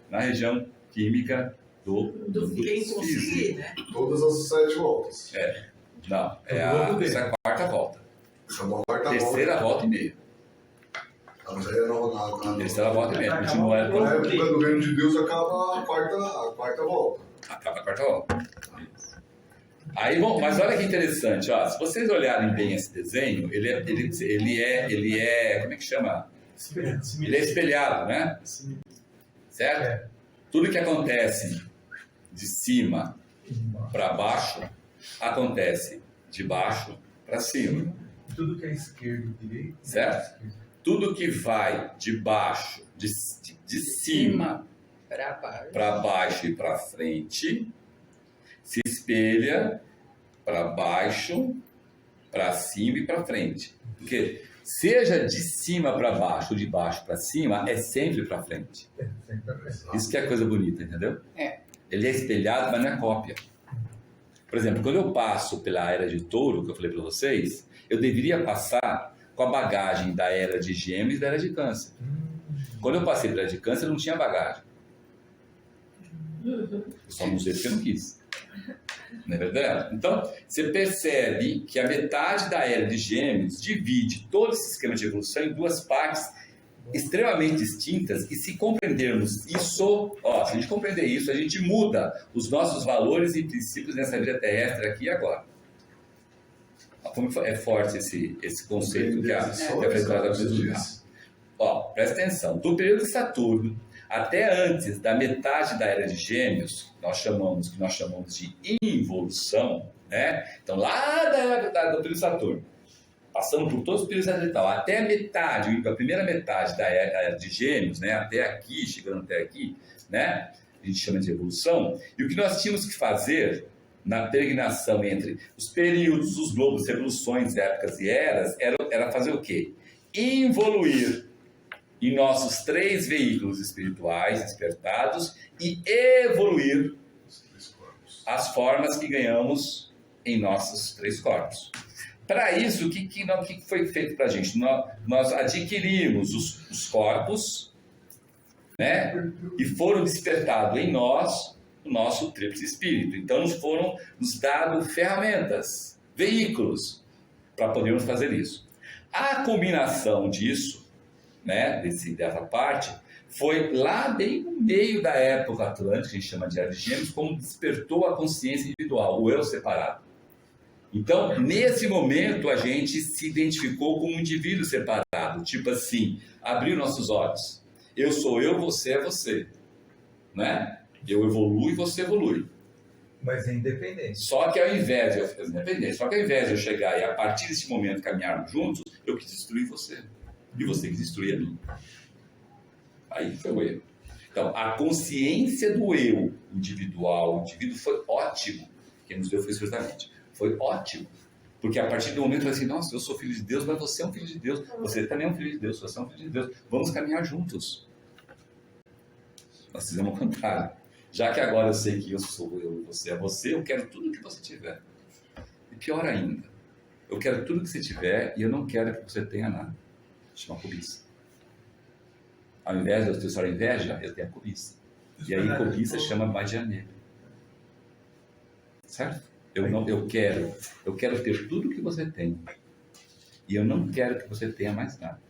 na região química do quem conseguir, né? Todas as 7 voltas. Não, essa é a quarta volta. Terceira volta e meia. Terceira volta e meia. Continua. Na época do Reino de Deus acaba a quarta volta. Acaba a quarta volta. Aí, bom, mas olha que interessante, ó, se vocês olharem bem esse desenho, ele é, como é que chama? Ele é espelhado, né? Certo? Tudo que acontece de cima para baixo, acontece de baixo para cima. Tudo que é esquerdo e direito. Certo? Tudo que vai de baixo, de cima para baixo e para frente, se espelha para baixo, para cima e para frente. Porque seja de cima para baixo ou de baixo para cima, é sempre para frente. Isso que é a coisa bonita, entendeu? É. Ele é espelhado, mas não é cópia. Por exemplo, quando eu passo pela era de Touro, que eu falei para vocês, eu deveria passar com a bagagem da era de Gêmeos e da era de Câncer. Quando eu passei pela era de Câncer, eu não tinha bagagem. Eu só não usei porque eu não quis. Não é verdade? Então, você percebe que a metade da era de Gêmeos divide todo esse esquema de evolução em duas partes extremamente distintas, e se compreendermos isso, se a gente compreender isso, a gente muda os nossos valores e princípios nessa vida terrestre aqui e agora. Como é forte esse conceito que a frequência Jesus dá. Presta atenção, do período de Saturno até antes da metade da era de Gêmeos, que nós chamamos de involução, né? Então, lá do período de Saturno, passando por todos os períodos saturnital, até a primeira metade da era de Gêmeos, né? Até aqui, chegando até aqui, né? A gente chama de evolução. E o que nós tínhamos que fazer na peregrinação entre os períodos, os globos, revoluções, épocas e eras, era fazer o quê? Evoluir em nossos 3 veículos espirituais despertados e evoluir as formas que ganhamos em nossos 3 corpos. Para isso, o que foi feito para a gente? Nós adquirimos os corpos, né? E foram despertados em nós o nosso tríplice espírito. Então, nos dados ferramentas, veículos, para podermos fazer isso. A combinação disso, né, dessa parte, foi lá bem no meio da época atlântica, que a gente chama de Era de Gêmeos, como despertou a consciência individual, o eu separado. Então, nesse momento, a gente se identificou como um indivíduo separado, tipo assim, abriu nossos olhos. Eu sou eu, você é você, né? Eu evoluo e você evolui. Mas é independente. Só que ao invés de eu chegar e a partir desse momento caminharmos juntos, eu quis destruir você. E você quis destruir a mim. Aí foi o erro. Então, a consciência do eu individual, o indivíduo foi ótimo. Quem nos deu foi justamente. Foi ótimo. Porque a partir do momento eu falei assim, nossa, eu sou filho de Deus, mas você é um filho de Deus. Você também é um filho de Deus, você é um filho de Deus. Vamos caminhar juntos. Nós fizemos o contrário. Já que agora eu sei que eu sou eu, você é você, eu quero tudo que você tiver. E pior ainda, eu quero tudo que você tiver e eu não quero que você tenha nada. Chama cobiça. Ao invés de eu ter só a inveja, eu tenho a cobiça. E aí cobiça chama magia negra. Certo? Eu quero ter tudo que você tem. E eu não quero que você tenha mais nada.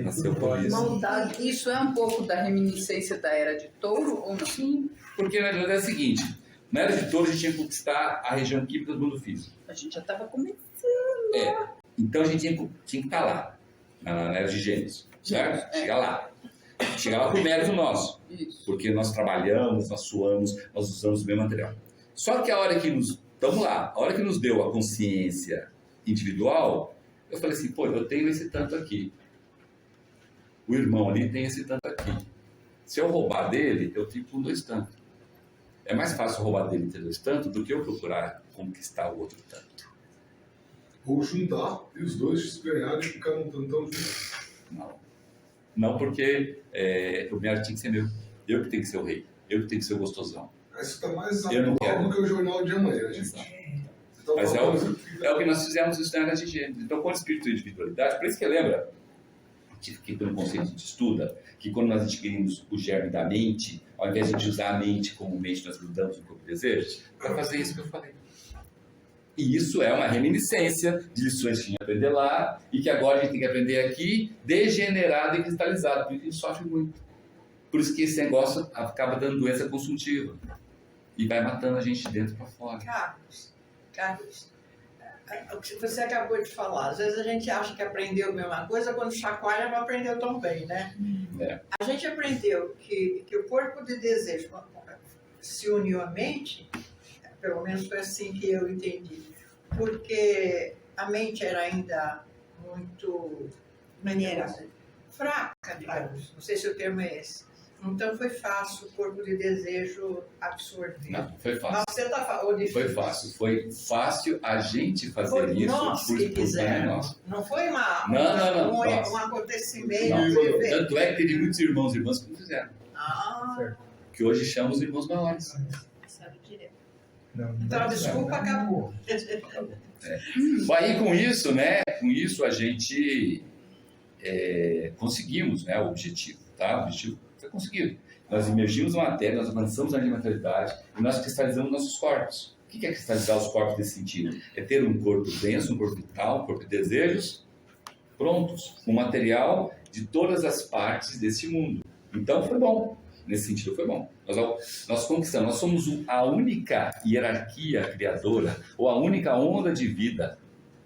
Nasceu cobiça. Isso é um pouco da reminiscência da Era de Touro ou não? Sim. Porque na verdade é o seguinte, na Era de Touro a gente tinha que conquistar a região química do mundo físico. A gente já estava começando. Então a gente tinha que estar lá, na Era de Gêmeos, certo? Chegar lá por mérito nosso. Isso. Porque nós trabalhamos, nós suamos, nós usamos o mesmo material. Só que a hora que nos deu a consciência individual, eu falei assim, pô, eu tenho esse tanto aqui. O irmão ali tem esse tanto aqui. Se eu roubar dele, eu fico com 2 tantos. É mais fácil roubar dele e ter 2 tantos do que eu procurar conquistar o outro tanto. Ou juntar e os dois ganharem e ficar um tantão juntos. Não, porque o mérito tinha que ser meu. Eu que tenho que ser o rei. Eu que tenho que ser o gostosão. Isso está mais atual do que o jornal de amanhã, gente. Mas é o que nós fizemos isso na Era de Gêmeos. Então, com o espírito de individualidade, por isso que lembra que tem um conceito que a gente estuda, que quando nós adquirimos o germe da mente, ao invés de usar a mente como mente, nós grudamos no corpo de desejos, para fazer isso que eu falei. E isso é uma reminiscência de lições que a gente aprender lá e que agora a gente tem que aprender aqui, degenerado e cristalizado, porque a gente sofre muito. Por isso que esse negócio acaba dando doença consultiva e vai matando a gente de dentro para fora. Carlos, o que você acabou de falar, às vezes a gente acha que aprendeu a mesma coisa, quando chacoalha não aprendeu tão bem, né? A gente aprendeu que o corpo de desejo se uniu à mente, pelo menos foi assim que eu entendi, porque a mente era ainda muito fraca, digamos, não sei se o termo é esse, Então foi fácil o corpo de desejo absorver. Não, foi fácil. Mas você tá falando Foi fácil. Foi fácil a gente fazer isso nós que fizemos. nós. Não foi um acontecimento. Não, tanto é que teve muitos irmãos e irmãs que não fizeram. Que hoje chamam os irmãos maiores. Então a desculpa acabou. Aí com isso, né? Com isso a gente conseguimos, né, o objetivo, tá? O objetivo foi conseguido. Nós emergimos na matéria, nós avançamos na materialidade e nós cristalizamos nossos corpos. O que é cristalizar os corpos nesse sentido? É ter um corpo denso, um corpo vital, um corpo de desejos prontos, um material de todas as partes desse mundo. Então foi bom. Nesse sentido foi bom. Nós conquistamos, nós somos a única hierarquia criadora, ou a única onda de vida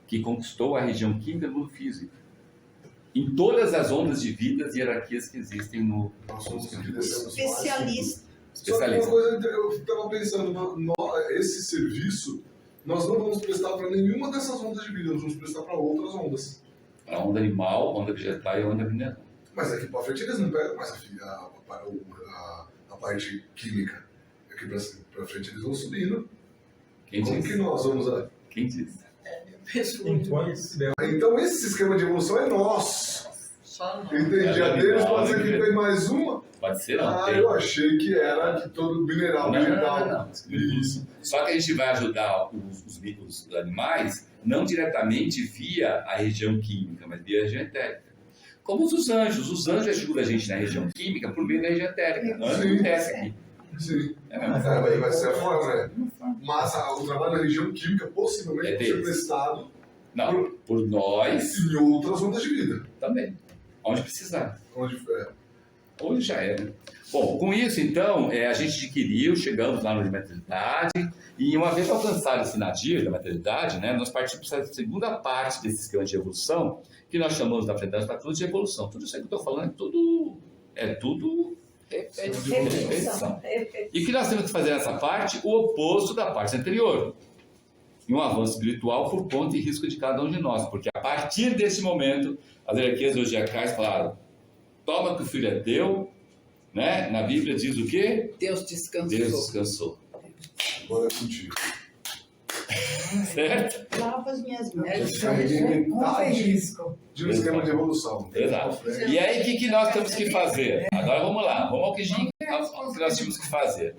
que conquistou a região química do mundo físico. Em todas as ondas de vida e hierarquias que existem no especialista. Só que uma coisa eu estava pensando, esse serviço nós não vamos prestar para nenhuma dessas ondas de vida, nós vamos prestar para outras ondas. A onda animal, onda vegetal e onda mineral. Mas daqui para frente eles não pegam mais a parte química. Daqui para frente eles vão subindo. Como que nós vamos lá? Quem disse? Então esse esquema de evolução é nosso. Só nós. Entendi. A deles pode ser que tem mais uma. Pode ser, não. Eu achei que era de todo mineral vegetal. Não. Isso. Só que a gente vai ajudar os animais, não diretamente via a região química, mas via a região etérica. Como os anjos. Os anjos ajudam a gente na região química por meio da região etérica. Anjo acontece aqui. Sim. Vai ser a forma, né? Mas o trabalho da região química possivelmente vai ser prestado por nós e em outras ondas de vida. Também. Onde precisar. Onde já era. Bom, com isso, então, a gente adquiriu, chegamos lá na maternidade, e uma vez alcançado esse nadir da maternidade, né, nós partimos para a segunda parte desse esquema de evolução, que nós chamamos na frente da cruz de evolução. Tudo isso que eu estou falando é tudo repetição. E o que nós temos que fazer nessa parte? O oposto da parte anterior. E um avanço espiritual por conta e risco de cada um de nós. Porque a partir desse momento, as hierarquias zodiacais falaram: toma que o filho é teu, né? Na Bíblia diz o quê? Deus descansou. Deus descansou. Agora é contigo. Certo? Lava as minhas mãos. De um esquema de evolução. Exato. E aí, o que nós temos que fazer? Agora vamos lá, vamos ao que nós temos que fazer.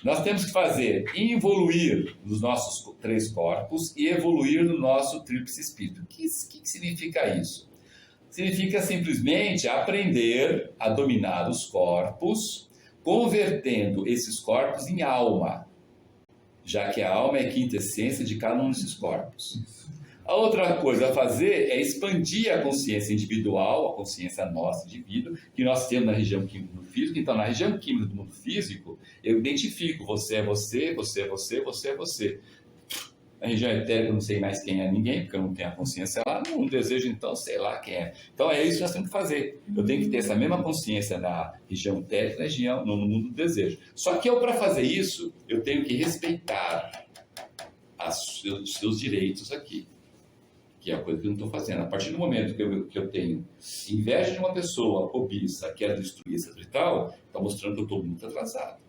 Nós temos que fazer evoluir nos nossos 3 corpos e evoluir no nosso tríplice espírito. O que significa isso? Significa simplesmente aprender a dominar os corpos, convertendo esses corpos em alma, já que a alma é a quinta essência de cada um desses corpos. A outra coisa a fazer é expandir a consciência individual, a consciência nossa, indivíduo, que nós temos na região química do mundo físico. Então, na região química do mundo físico, eu identifico você é você, você é você, você é você. Na região etérica eu não sei mais quem é ninguém, porque eu não tenho a consciência lá, não desejo, então sei lá quem é. Então é isso que nós temos que fazer. Eu tenho que ter essa mesma consciência na região etérica, na região, no mundo do desejo. Só que para fazer isso, eu tenho que respeitar os seus direitos aqui, que é a coisa que eu não estou fazendo. A partir do momento que eu tenho inveja de uma pessoa cobiça, quer destruir essa e tal, está mostrando que eu estou muito atrasado.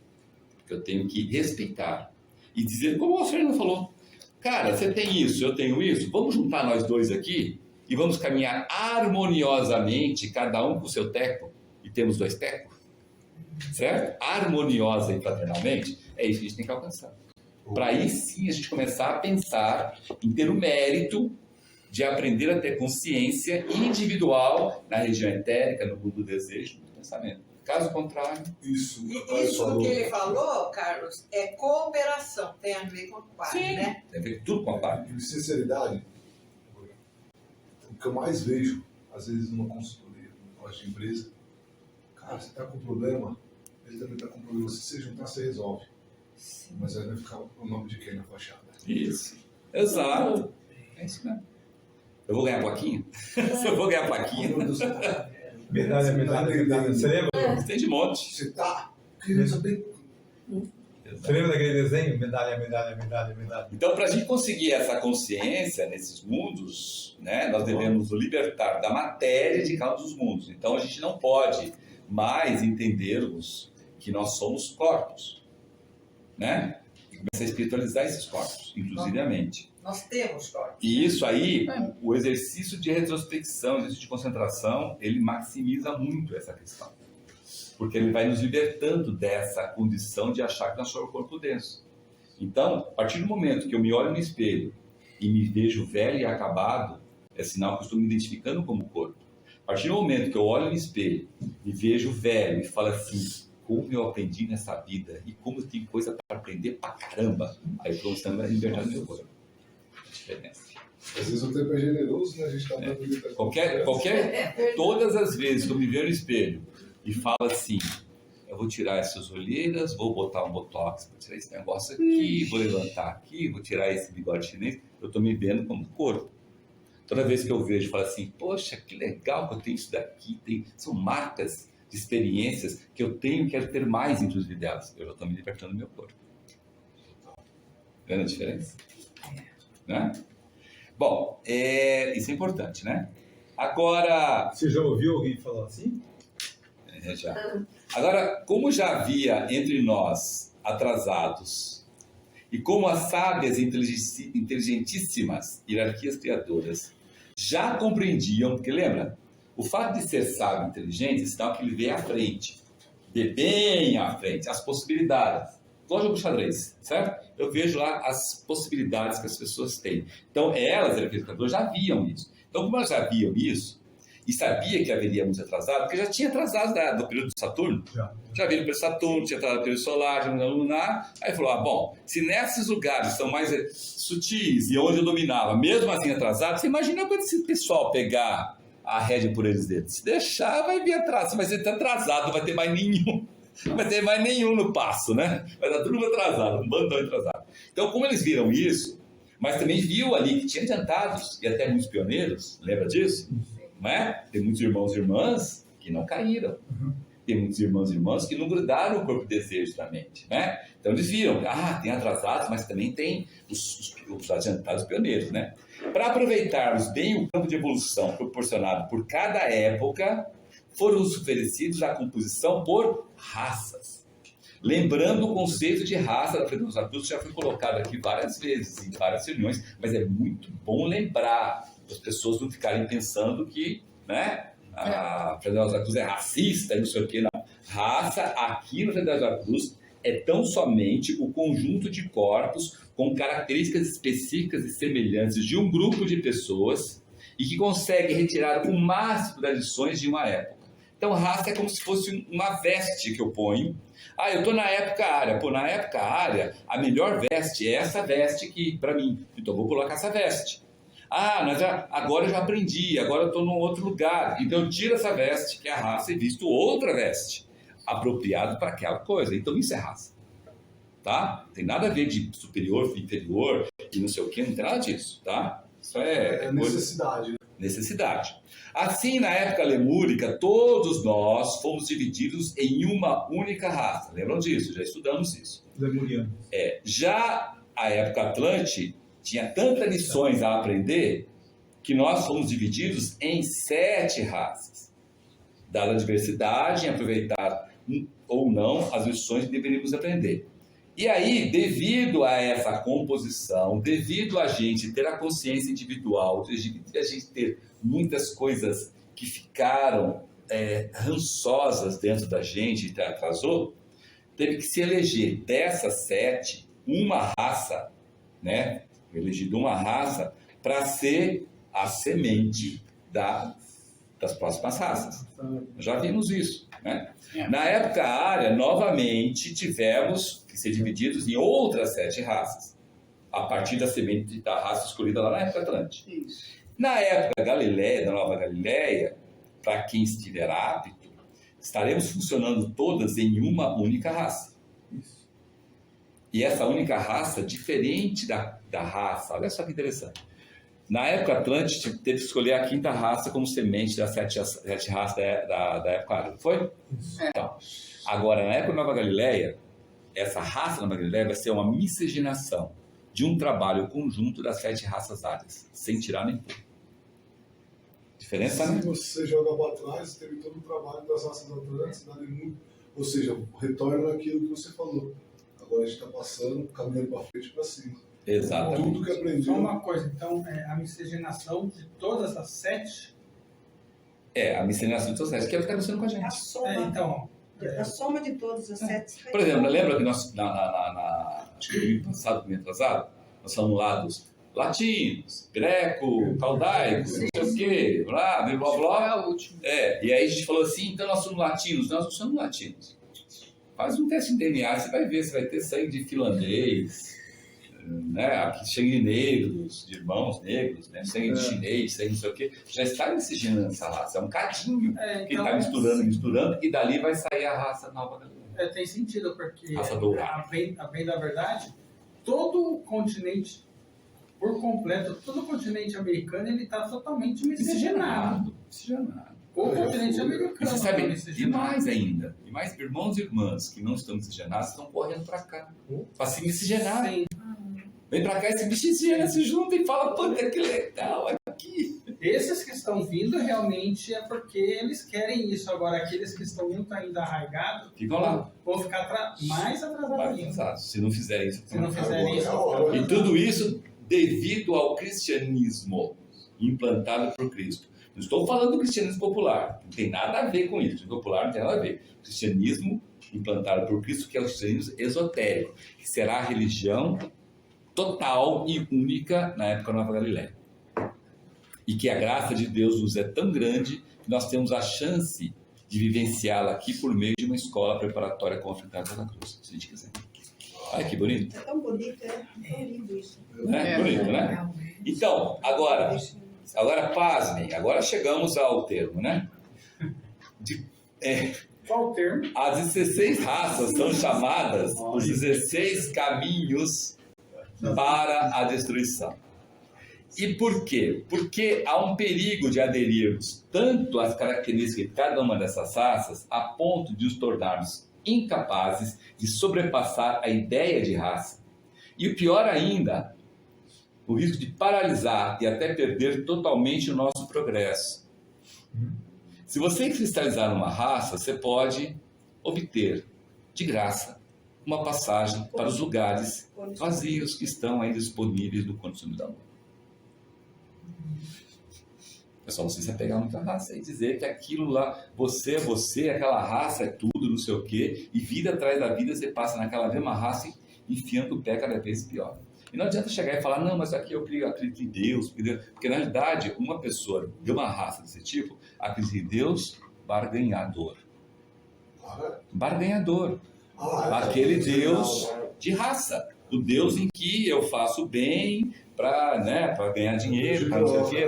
Porque eu tenho que respeitar e dizer, como o Fernando falou, cara, você tem isso, eu tenho isso, vamos juntar nós dois aqui e vamos caminhar harmoniosamente, cada um com o seu teco, e temos 2 tecos, certo? Harmoniosa e fraternalmente, é isso que a gente tem que alcançar. Para aí sim a gente começar a pensar em ter o mérito de aprender a ter consciência individual na região etérica, no mundo do desejo, do pensamento. Caso contrário... Isso que ele falou, Carlos, é cooperação, tem a ver com o pai, né? Tem a ver tudo com a pai. De sinceridade, o que eu mais vejo, às vezes numa consultoria, numa loja de empresa, cara, você está com problema, ele também está com problema, se você juntar, você resolve. Sim. Mas aí vai ficar o nome de quem na fachada? Isso. Exato. É isso mesmo. Eu vou ganhar plaquinha? Eu vou ganhar plaquinha. Medalha. Você lembra? Tem de monte. Você tá querendo saber. Você lembra daquele desenho? Medalha. Então, para a gente conseguir essa consciência nesses mundos, né, nós devemos nos libertar da matéria de cada um dos mundos. Então, a gente não pode mais entendermos que nós somos corpos, né? E começar a espiritualizar esses corpos, inclusive a mente. Nós temos corpos. E isso aí, o exercício de retrospecção, o exercício de concentração, ele maximiza muito essa questão. Porque ele vai nos libertando dessa condição de achar que nós somos o corpo denso. Então, a partir do momento que eu me olho no espelho e me vejo velho e acabado, é sinal que eu estou me identificando como corpo. A partir do momento que eu olho no espelho e vejo velho e falo assim, como eu aprendi nessa vida e como eu tenho coisa para aprender pra caramba, aí eu estou começando a libertar do meu corpo. Diferença. Às vezes o tempo é generoso, né? A gente está dando liberdade. Todas as vezes que eu me vejo no espelho e falo assim, eu vou tirar essas olheiras, vou botar um botox, vou tirar esse negócio aqui, vou levantar aqui, vou tirar esse bigode chinês, eu estou me vendo como corpo. Toda vez que eu vejo, falo assim, poxa, que legal que eu tenho isso daqui, são marcas de experiências que eu tenho e quero ter mais, inclusive delas. Eu já estou me libertando do meu corpo. Vendo a diferença? Né? Bom, isso é importante, né? Agora... Você já ouviu alguém falar assim? Já. Agora, como já havia entre nós atrasados e como as sábias e inteligentíssimas hierarquias criadoras já compreendiam, porque lembra, o fato de ser sábio e inteligente é sinal que ele vê à frente, vê bem à frente, as possibilidades. Igual jogo xadrez, certo? Eu vejo lá as possibilidades que as pessoas têm. Então, elas, hierarquias criadoras, já viam isso. Então, como elas já viam isso, e sabia que haveríamos atrasado, porque já tinha atrasado do período de Saturno. Já viram o período de Saturno, tinha atrasado o período solar, já no lunar. Aí falou, bom, se nesses lugares são mais sutis e onde eu dominava, mesmo assim atrasado, você imagina quando esse pessoal pegar a rédea por eles dedos. Se deixar, vai vir atrasado, mas ele está atrasado, não vai ter mais nenhum. Não vai ter mais nenhum no passo, né? Vai estar tudo atrasado, um bandão atrasado. Então, como eles viram isso, mas também viu ali que tinha adiantados, e até muitos pioneiros, lembra disso? Não é? Tem muitos irmãos e irmãs que não caíram. Tem muitos irmãos e irmãs que não grudaram o corpo de desejo da mente. Né? Então eles viram, tem atrasados, mas também tem os adiantados pioneiros. Né? Para aproveitarmos bem o campo de evolução proporcionado por cada época, foram oferecidos a composição por raças. Lembrando o conceito de raça da Frederica Rosa Cruz, já foi colocado aqui várias vezes, em várias reuniões, mas é muito bom lembrar, as pessoas não ficarem pensando que, né, a Frederica Rosa Cruz é racista e não sei o que, não. Raça, aqui no Frederica Rosa Cruz, é tão somente o conjunto de corpos com características específicas e semelhantes de um grupo de pessoas e que consegue retirar o máximo das lições de uma época. Então, raça é como se fosse uma veste que eu ponho. Eu estou na época área. Na época área, a melhor veste é essa veste aqui, para mim. Então, eu vou colocar essa veste. Agora eu já aprendi, agora eu estou num outro lugar. Então, eu tiro essa veste, que é a raça, e visto outra veste, apropriado para aquela coisa. Então, isso é raça. Tá? Não tem nada a ver de superior, inferior, e não sei o quê, não tem nada disso. Tá? Isso é necessidade. Necessidade. Assim, na época lemúrica, todos nós fomos divididos em uma única raça. Lembram disso? Já estudamos isso. Lemuriano. Já a época Atlante tinha tantas lições a aprender que nós fomos divididos em 7 raças. Dada a diversidade, em aproveitar ou não as lições que deveríamos aprender. E aí, devido a essa composição, devido a gente ter a consciência individual, devido a gente ter muitas coisas que ficaram rançosas dentro da gente e atrasou, teve que se eleger dessas 7, uma raça, né? Elegido uma raça para ser a semente das próximas raças. Já vimos isso, né? Na época área, novamente, tivemos que ser divididos em outras 7 raças, a partir da semente da raça escolhida lá na época Atlante. Na época Galileia, da Nova Galileia, para quem estiver apto, estaremos funcionando todas em uma única raça. E essa única raça, diferente da raça, olha só que interessante. Na época Atlante, teve que escolher a 5ª raça como semente das 7 raças da época área, não foi? Então, agora, na época Nova Galileia, essa raça Nova Galileia vai ser uma miscigenação de um trabalho conjunto das 7 raças áreas, sem tirar nem pôr. Diferença, né? Se você joga para trás, teve todo o trabalho das raças atlantes, ou seja, retorna naquilo que você falou. Agora a gente está passando, caminhando para frente e para cima. Exatamente. Tudo que aprendeu. Só uma coisa, então, a miscigenação de todas as 7... A miscigenação de todas as 7, que é o que está acontecendo com a gente. A soma, a soma de todas as 7. Por exemplo, lembra que nós, acho que no ano passado, no ano atrasado, nós falamos lá dos latinos, greco, caldaico, não sei o quê, blá, blá, blá, blá. E aí a gente falou assim, então nós somos latinos. Nós não somos latinos. Faz um teste de DNA, você vai ver, você vai ter sangue de finlandês, né? Aqui sangue de negros, de irmãos negros, né? Sangue de chinês, sangue não sei o quê. Já está miscigenando essa raça, é um cadinho que está misturando, e dali vai sair a raça nova. Tem sentido, porque Raça dourada. a bem da verdade, todo o continente, por completo, todo o continente americano, ele está totalmente miscigenado. O continente americano. E você sabe, e mais ainda, e mais irmãos e irmãs que não estão miscigenados estão correndo para cá, para se miscigenar. Sim. Vem para cá e se miscigena, se junta e fala, puta que legal, aqui. Esses que estão vindo realmente é porque eles querem isso. Agora, aqueles que estão muito ainda arraigados, ficam lá. Vão ficar mais atrasados ainda. Se não fizerem isso. E tudo isso devido ao cristianismo implantado por Cristo. Não estou falando do cristianismo popular, não tem nada a ver com isso. O popular não tem nada a ver. O cristianismo implantado por Cristo, que é o cristianismo esotérico, que será a religião total e única na época da Nova Galileia. E que a graça de Deus nos é tão grande que nós temos a chance de vivenciá-la aqui por meio de uma escola preparatória com a Fraternidade da Cruz, se a gente quiser. Olha que bonito. É tão bonito, é lindo isso. Bonito, né? Então, agora pasmem, agora chegamos ao termo, né? Qual o termo? As 16 raças são chamadas os 16 caminhos para a destruição. E por quê? Porque há um perigo de aderirmos tanto às características de cada uma dessas raças a ponto de os tornarmos incapazes de sobrepassar a ideia de raça. E o pior ainda, o risco de paralisar e até perder totalmente o nosso progresso. Se você cristalizar uma raça, você pode obter, de graça, uma passagem para os lugares vazios que estão aí disponíveis no consumo da lua. É só você se apegar muita raça e dizer que aquilo lá, você, aquela raça é tudo, não sei o quê, e vida atrás da vida você passa naquela mesma raça enfiando o pé cada vez pior. E não adianta chegar e falar, não, mas aqui eu acredito em Deus, porque na realidade uma pessoa de uma raça desse tipo acredita em Deus barganhador. Barganhador. Aquele Deus de raça, o Deus em que eu faço bem para ganhar dinheiro, para não sei o quê,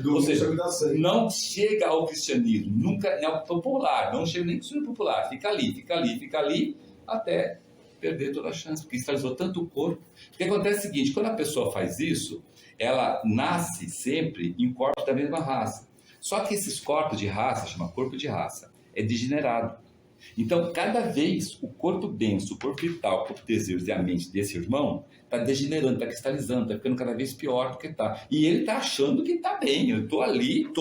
ou seja, não chega ao cristianismo, nunca é o popular, não chega nem ao cristianismo popular, fica ali, até perder toda a chance, porque cristalizou tanto o corpo. O que acontece é o seguinte, quando a pessoa faz isso, ela nasce sempre em corpos da mesma raça. Só que esses corpos de raça, chama corpo de raça, é degenerado. Então, cada vez o corpo denso, o corpo vital, o corpo de desejos e a mente desse irmão está degenerando, está cristalizando, está ficando cada vez pior do que está. E ele está achando que está bem. Eu estou ali,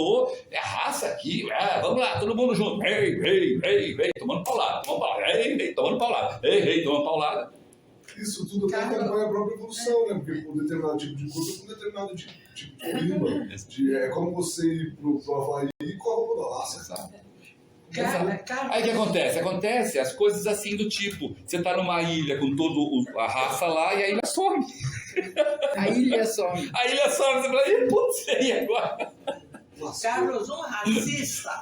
é a raça aqui, vamos lá, todo mundo junto. Ei, tomando paulada, tomando paulada. Isso tudo acompanha a própria evolução, né? Porque com determinado tipo de corpo, com determinado tipo de clima. É como você ir para o Havaí e corre para o Alasca. Aí o que acontece? Acontece as coisas assim do tipo, você está numa ilha com toda a raça lá e a ilha some. A ilha some, você fala, putz, e agora? Carlos,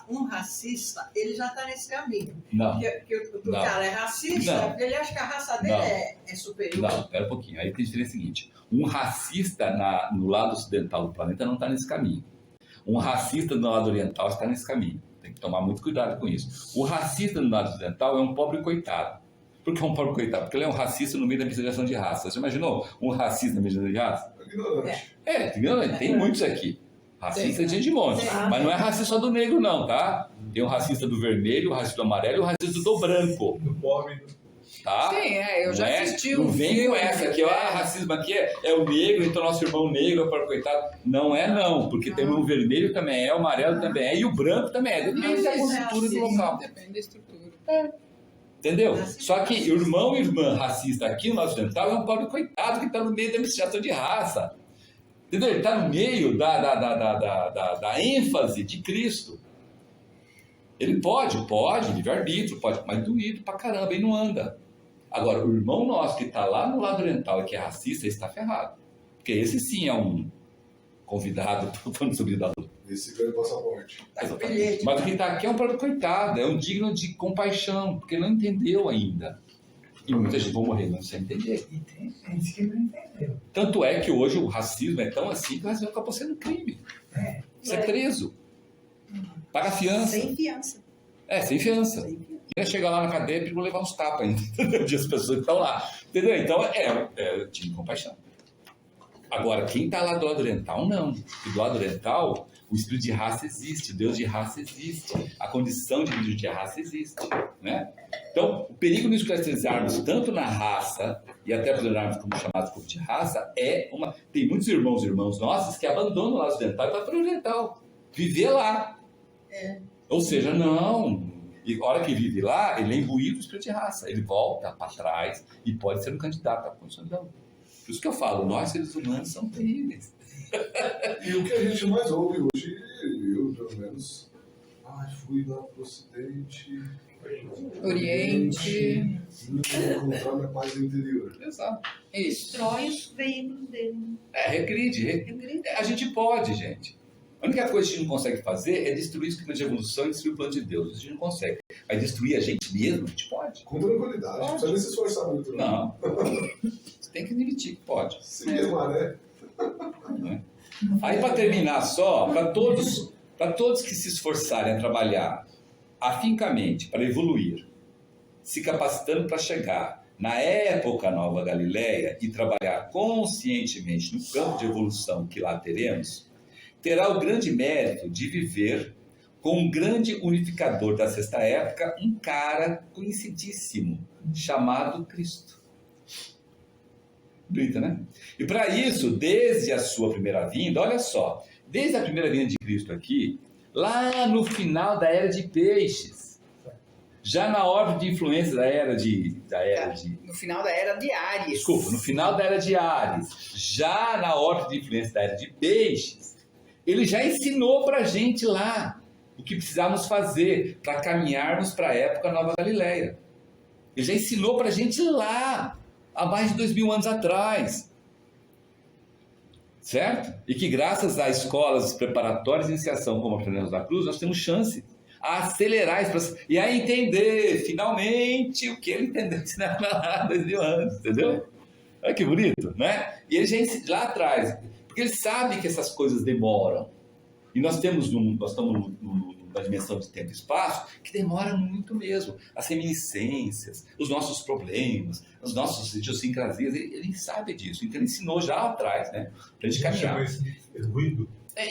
um racista, ele já está nesse caminho. Não. Porque o cara é racista, porque ele acha que a raça dele é superior. Não, espera um pouquinho. Aí tem a diferença seguinte, um racista no lado ocidental do planeta não está nesse caminho. Um racista no lado oriental está nesse caminho. Tem que tomar muito cuidado com isso. O racista no lado ocidental é um pobre coitado. Por que é um pobre coitado? Porque ele é um racista no meio da miscigenação de raça. Você imaginou um racista na miscigenação de raça? Ignorante. Tem muitos aqui. Racista é gente de monte. Mas não é racista só do negro, não, tá? Tem o racista do vermelho, o racista do amarelo e o racista do branco. Do pobre. tá? Sim, eu já assisti Não um vem filme. com essa aqui, racismo aqui é o negro, então nosso irmão negro é para coitado. Não é não, porque tem o vermelho também é, o amarelo também é, e o branco também é. Depende da estrutura do local. Depende da estrutura. Entendeu? Só que irmão e irmã racista aqui no nosso ocidental é um pobre coitado que está no meio da miscigenação de raça. Entendeu? Ele está no meio da ênfase de Cristo. Ele pode, livre-arbítrio, pode, mas doído pra caramba, e não anda. Agora, o irmão nosso que está lá no lado oriental e que é racista, está ferrado. Porque esse sim é um convidado para o subir da luz. Esse ganha o passaporte. Exatamente. Mas o que está aqui é um pobre coitado, é um digno de compaixão, porque não entendeu ainda. E muita gente vai morrer não sem entender. E tem gente que não entendeu. Tanto é que hoje o racismo é tão assim que o racismo acabou sendo crime. Você é preso. Paga fiança. Sem fiança. Sem fiança. Ia chegar lá na cadeia e levar uns tapas ainda. De as pessoas que estão lá. Entendeu? Então time de compaixão. Agora, quem está lá do lado oriental, não. Porque do lado oriental, o espírito de raça existe, o Deus de raça existe, a condição de vídeo de raça existe. Né? Então, o perigo de nos caracterizarmos tanto na raça e até posicionarmos como chamados como de raça tem muitos irmãos nossos que abandonam o lado ocidental e vão para o oriental. Viver lá. Ou seja, não. E a hora que vive lá, ele é imbuído do espírito de raça. Ele volta para trás e pode ser um candidato à condição. Por isso que eu falo, nós seres humanos somos terríveis. E o que a gente mais ouve hoje, eu pelo menos, fui lá pro Ocidente, Oriente. encontrar minha paz no interior. Exato. Isso. Destrói os veículos dele. Regride. A gente pode, gente. A única coisa que a gente não consegue fazer é destruir o esquema de evolução e destruir o plano de Deus. Isso a gente não consegue. Mas destruir a gente mesmo, a gente pode. Com tranquilidade. Não precisa nem se esforçar muito. Não. Você tem que admitir que pode. Seguir a maré. Aí, para terminar só, para todos que se esforçarem a trabalhar afincamente para evoluir, se capacitando para chegar na época Nova Galileia e trabalhar conscientemente no campo de evolução que lá teremos, terá o grande mérito de viver com um grande unificador da sexta época, um cara conhecidíssimo, chamado Cristo. Bonita, né? E para isso, desde a sua primeira vinda, olha só, desde a primeira vinda de Cristo aqui, lá no final da Era de Peixes, já na órbita de influência No final da Era de Áries. Desculpa, no final da Era de Áries, já na órbita de influência da Era de Peixes, ele já ensinou para a gente lá o que precisávamos fazer para caminharmos para a época Nova Galileia. Ele já ensinou para a gente lá, há mais de 2000 anos atrás. Certo? E que graças a escolas preparatórias de iniciação como a Fernanda da Cruz, nós temos chance a acelerar esse processo e a entender, finalmente, o que ele entendeu há 2000 anos, entendeu? Olha que bonito, né? E ele já lá atrás, porque ele sabe que essas coisas demoram. E nós estamos numa dimensão de tempo e espaço que demora muito mesmo. As reminiscências, os nossos problemas, as nossas idiosincrasias, ele sabe disso. Então ele ensinou já lá atrás, né? Para a gente caminhar.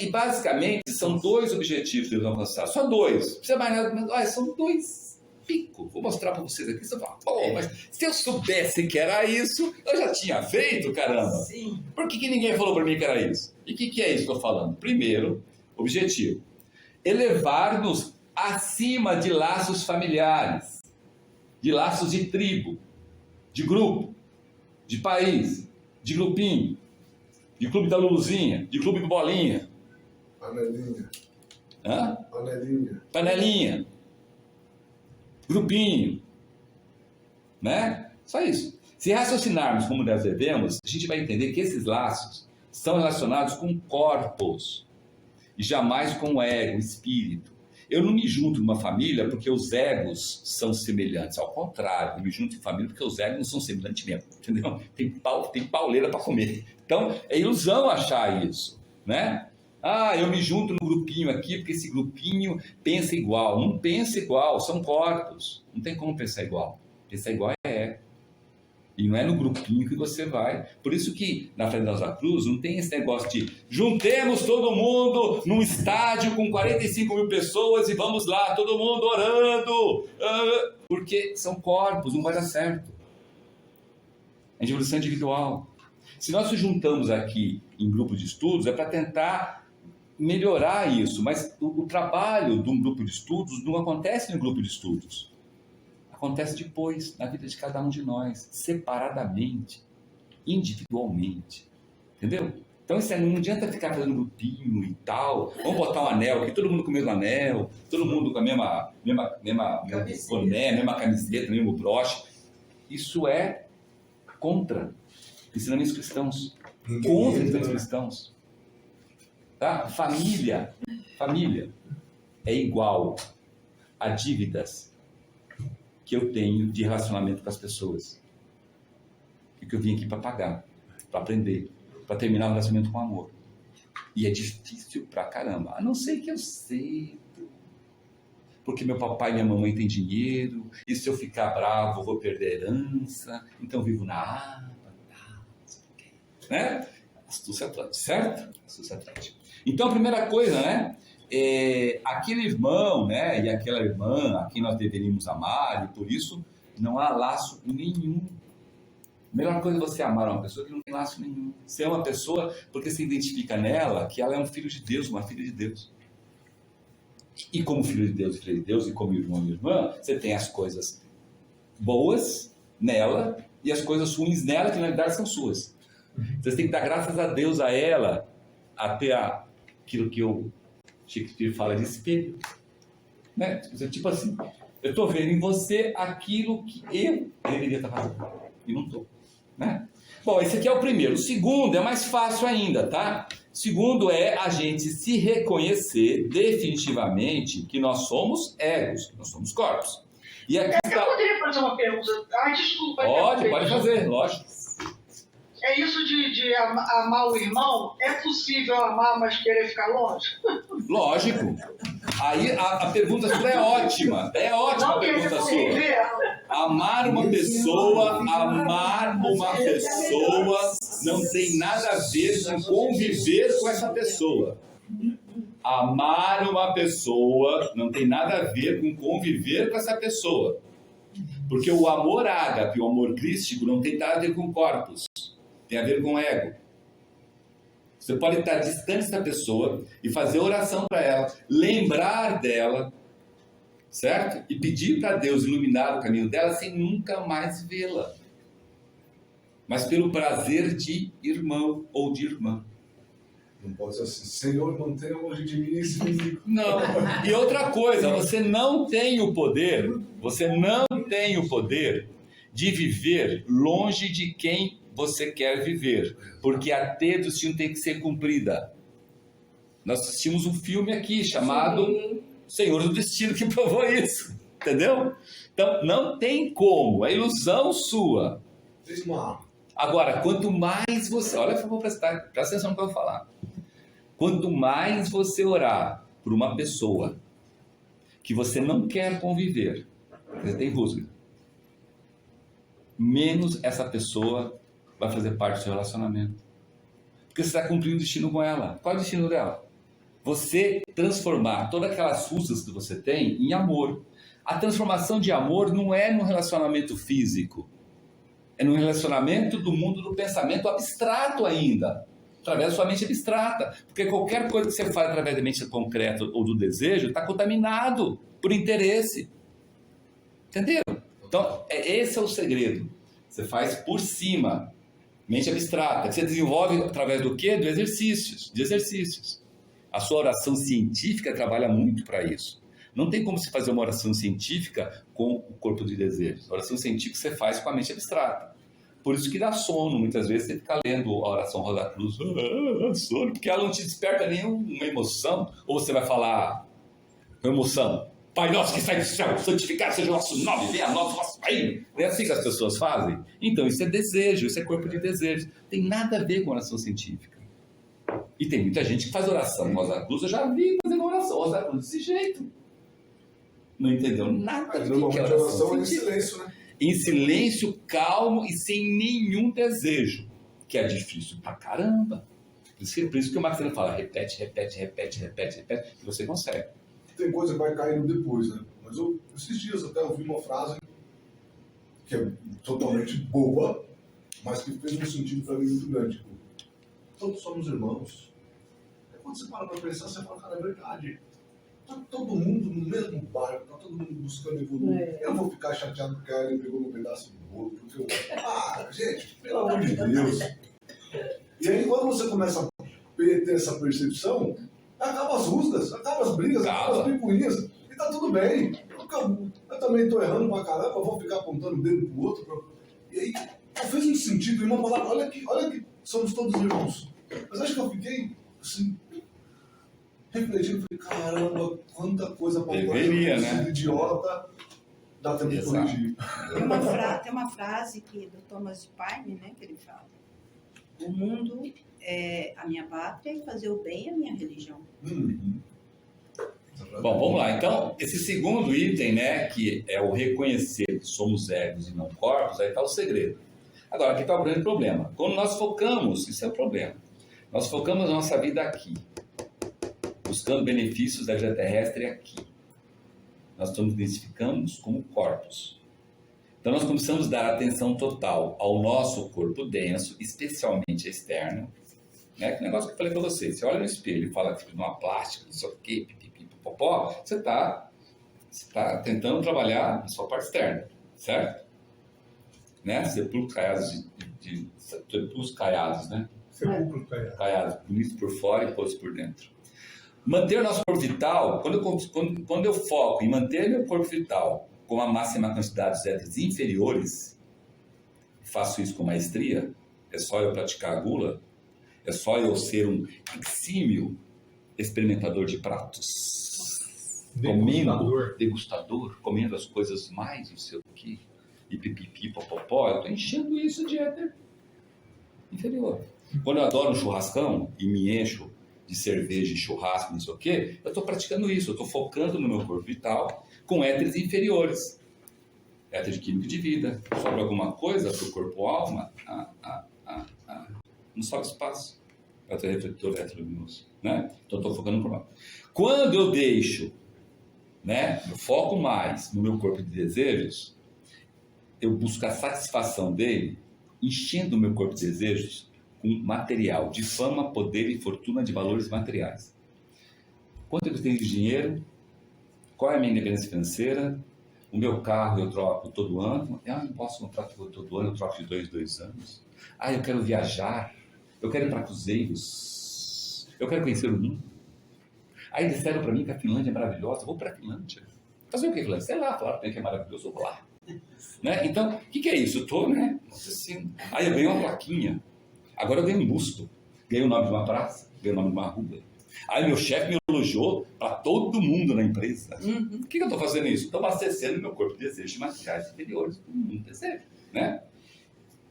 E basicamente são dois objetivos que eles vão alcançar. Só dois. Não precisa mais nada, mas olha, são dois picos. Vou mostrar para vocês aqui. Você fala, pô, mas se eu soubesse que era isso, eu já tinha feito, caramba. Sim. Por que ninguém falou para mim que era isso? E o que é isso que eu estou falando? Primeiro, objetivo: elevar-nos acima de laços familiares, de laços de tribo, de grupo, de país, de grupinho, de clube da Luluzinha, de clube do Bolinha. Panelinha. Hã? Panelinha. Panelinha. Grupinho. Né? Só isso. Se raciocinarmos como nós devemos, a gente vai entender que esses laços são relacionados com corpos e jamais com o ego, o espírito. Eu não me junto numa família porque os egos são semelhantes. Ao contrário, eu me junto em família porque os egos não são semelhantes mesmo. Entendeu? Tem pauleira para comer. Então, é ilusão achar isso, né? Eu me junto no grupinho aqui porque esse grupinho pensa igual. Não pensa igual, são corpos. Não tem como pensar igual. Pensar igual é ego. E não é no grupinho que você vai. Por isso que na frente da Rosa Cruz não tem esse negócio de juntemos todo mundo num estádio com 45 mil pessoas e vamos lá, todo mundo orando. Porque são corpos, não vai dar certo. É de evolução individual. Se nós nos juntamos aqui em grupo de estudos, é para tentar melhorar isso. Mas o trabalho de um grupo de estudos não acontece no grupo de estudos. Acontece depois, na vida de cada um de nós, separadamente, individualmente. Entendeu? Então, isso não adianta ficar fazendo grupinho e tal. Vamos botar um anel aqui, todo mundo com o mesmo anel, todo mundo com a mesma boné, mesma camiseta, mesmo broche. Isso é contra ensinamentos cristãos. Contra ensinamentos cristãos. Tá? Família é igual a dívidas que eu tenho de relacionamento com as pessoas. E que eu vim aqui para pagar, para aprender, para terminar o relacionamento com amor. E é difícil pra caramba. A não ser que eu cedo. Porque meu papai e minha mamãe têm dinheiro, e se eu ficar bravo eu vou perder a herança, então eu vivo na água, né? Astúcia Atlântica, certo? Astúcia Atlântica. Então a primeira coisa, né? Aquele irmão, né, e aquela irmã a quem nós deveríamos amar, e por isso não há laço nenhum. A melhor coisa é você amar uma pessoa que não tem laço nenhum. Você é uma pessoa porque se identifica nela que ela é um filho de Deus, uma filha de Deus. E como filho de Deus e filha de Deus, e como irmão e irmã, você tem as coisas boas nela e as coisas ruins nela, que na verdade são suas. Você tem que dar graças a Deus a ela, até aquilo que o Shakespeare fala de espelho. Né? Tipo assim, eu estou vendo em você aquilo que eu deveria estar fazendo, e não estou. Né? Bom, esse aqui é o primeiro. O segundo é mais fácil ainda, tá? O segundo é a gente se reconhecer definitivamente que nós somos egos, que nós somos corpos. E aqui Eu poderia fazer uma pergunta? Desculpa. Pode fazer, lógico. É isso de amar o irmão? É possível amar, mas querer ficar longe? Lógico. Aí a pergunta sua é ótima. É ótima a pergunta sua. Amar uma pessoa não tem nada a ver com conviver com essa pessoa. Amar uma pessoa não tem nada a ver com conviver com essa pessoa. Porque o amor ágape, o amor crístico, não tem nada a ver com corpos. Tem a ver com ego. Você pode estar distante da pessoa e fazer oração para ela, lembrar dela, certo? E pedir para Deus iluminar o caminho dela sem nunca mais vê-la. Mas pelo prazer de irmão ou de irmã. Não pode ser assim, Senhor, mantenha longe de mim esse inimigo. Não. E outra coisa, você não tem o poder de viver longe de quem você quer viver, porque a T do destino tem que ser cumprida. Nós assistimos um filme aqui chamado Senhor do Destino que provou isso, entendeu? Então não tem como, é ilusão sua. Agora, quanto mais você, olha, eu vou presta atenção no que eu vou falar. Quanto mais você orar por uma pessoa que você não quer conviver, você tem rusga, menos essa pessoa vai fazer parte do seu relacionamento. Porque você está cumprindo o destino com ela. Qual é o destino dela? Você transformar todas aquelas rusgas que você tem em amor. A transformação de amor não é no relacionamento físico. É no relacionamento do mundo do pensamento abstrato ainda. Através da sua mente abstrata. Porque qualquer coisa que você faz através da mente concreta ou do desejo está contaminado por interesse. Entendeu? Então, esse é o segredo. Você faz por cima. Mente abstrata, que você desenvolve através do quê? De exercícios. A sua oração científica trabalha muito para isso. Não tem como se fazer uma oração científica com o corpo de desejos. A oração científica você faz com a mente abstrata. Por isso que dá sono, muitas vezes você fica lendo a oração Rosa Cruz, sono, porque ela não te desperta nenhuma emoção, ou você vai falar com emoção. Pai nosso que sai do céu, santificado seja o nosso nome, venha a nós o nosso reino. Não é assim que as pessoas fazem? Então, isso é desejo, isso é corpo de desejo. Tem nada a ver com oração científica. E tem muita gente que faz oração Rosa Cruz, eu já vi fazendo oração Rosa Cruz desse jeito. Não entendeu nada do que é oração científica. Silêncio, né? em silêncio, calmo e sem nenhum desejo, que é difícil pra caramba. Por isso que o Marcelo fala, repete, e você consegue. Tem coisa que vai caindo depois, né? Mas esses dias até ouvi uma frase que é totalmente boa, mas que fez um sentido para mim muito grande. Todos somos irmãos. Aí quando você para pensar, você fala, cara, é verdade. Tá todo mundo no mesmo barco, tá todo mundo buscando evoluir. Eu vou ficar chateado porque a Ellen pegou meu pedaço de bolo, porque gente, pelo amor de Deus. E aí quando você começa a ter essa percepção, acaba as rusgas, acaba as brigas, acaba as picuinhas, e tá tudo bem. Eu também tô errando pra caramba, vou ficar apontando o dedo pro outro. E aí fez um sentido, em uma palavra, olha que somos todos irmãos. Mas acho que eu fiquei assim, refletindo, falei, caramba, quanta coisa pra deveria, né? Idiota, dá tempo de corrigir. Tem uma frase que do Thomas de Paine, né, que ele fala: o mundo é a minha pátria e fazer o bem é a minha religião. Bom, vamos lá. Então, esse segundo item, né, que é o reconhecer que somos egos e não corpos, aí está o segredo. Agora, aqui está o grande problema. Quando nós focamos, isso é o problema, nós focamos a nossa vida aqui, buscando benefícios da vida terrestre aqui. Nós nos identificamos como corpos. Então, nós começamos a dar atenção total ao nosso corpo denso, especialmente externo. Né? Que negócio que eu falei para você. Você olha no espelho e fala que numa plástica, não sei o quê, pipipipopopó, você está tentando trabalhar a sua parte externa, certo? Né? Sepulcros caiados, né? Sepulcros caiados, bonitos por fora e podres por dentro. Manter o nosso corpo vital, quando eu foco em manter meu corpo vital com a máxima quantidade de éteres inferiores, faço isso com maestria, é só eu praticar a gula, é só eu ser um exímio experimentador de pratos, degustador, comendo as coisas mais, não sei o que, e pipipi, popopó, eu estou enchendo isso de éter inferior. Quando eu adoro um churrascão e me encho de cerveja e churrasco, não sei o que, eu estou praticando isso, eu estou focando no meu corpo vital com éteres inferiores, éter de química de vida. Sobra alguma coisa para o corpo-alma, não sobe espaço. Éter refletor, éter luminoso, né? Então, estou focando no problema. Quando eu deixo, né, eu foco mais no meu corpo de desejos, eu busco a satisfação dele, enchendo o meu corpo de desejos com material, de fama, poder e fortuna de valores materiais. Quanto eu tenho de dinheiro? Qual é a minha independência financeira? O meu carro eu troco todo ano. Não posso comprar todo ano, eu troco de 2 anos. Eu quero viajar. Eu quero ir para cruzeiros. Eu quero conhecer o mundo. Aí disseram para mim que a Finlândia é maravilhosa. Eu vou para a Finlândia. Fazer o que, Finlândia? Sei lá, falaram para mim que é maravilhoso, eu vou lá. Né? Então, o que é isso? Eu estou, né? Assim. Aí eu ganhei uma plaquinha. Agora eu ganhei um busto. Ganhei o nome de uma praça. Ganhei o nome de uma rua. Aí meu chefe me elogiou para todo mundo na empresa. Por que eu estou fazendo isso? Estou abastecendo meu corpo de desejos materiais superiores. Desejo, né?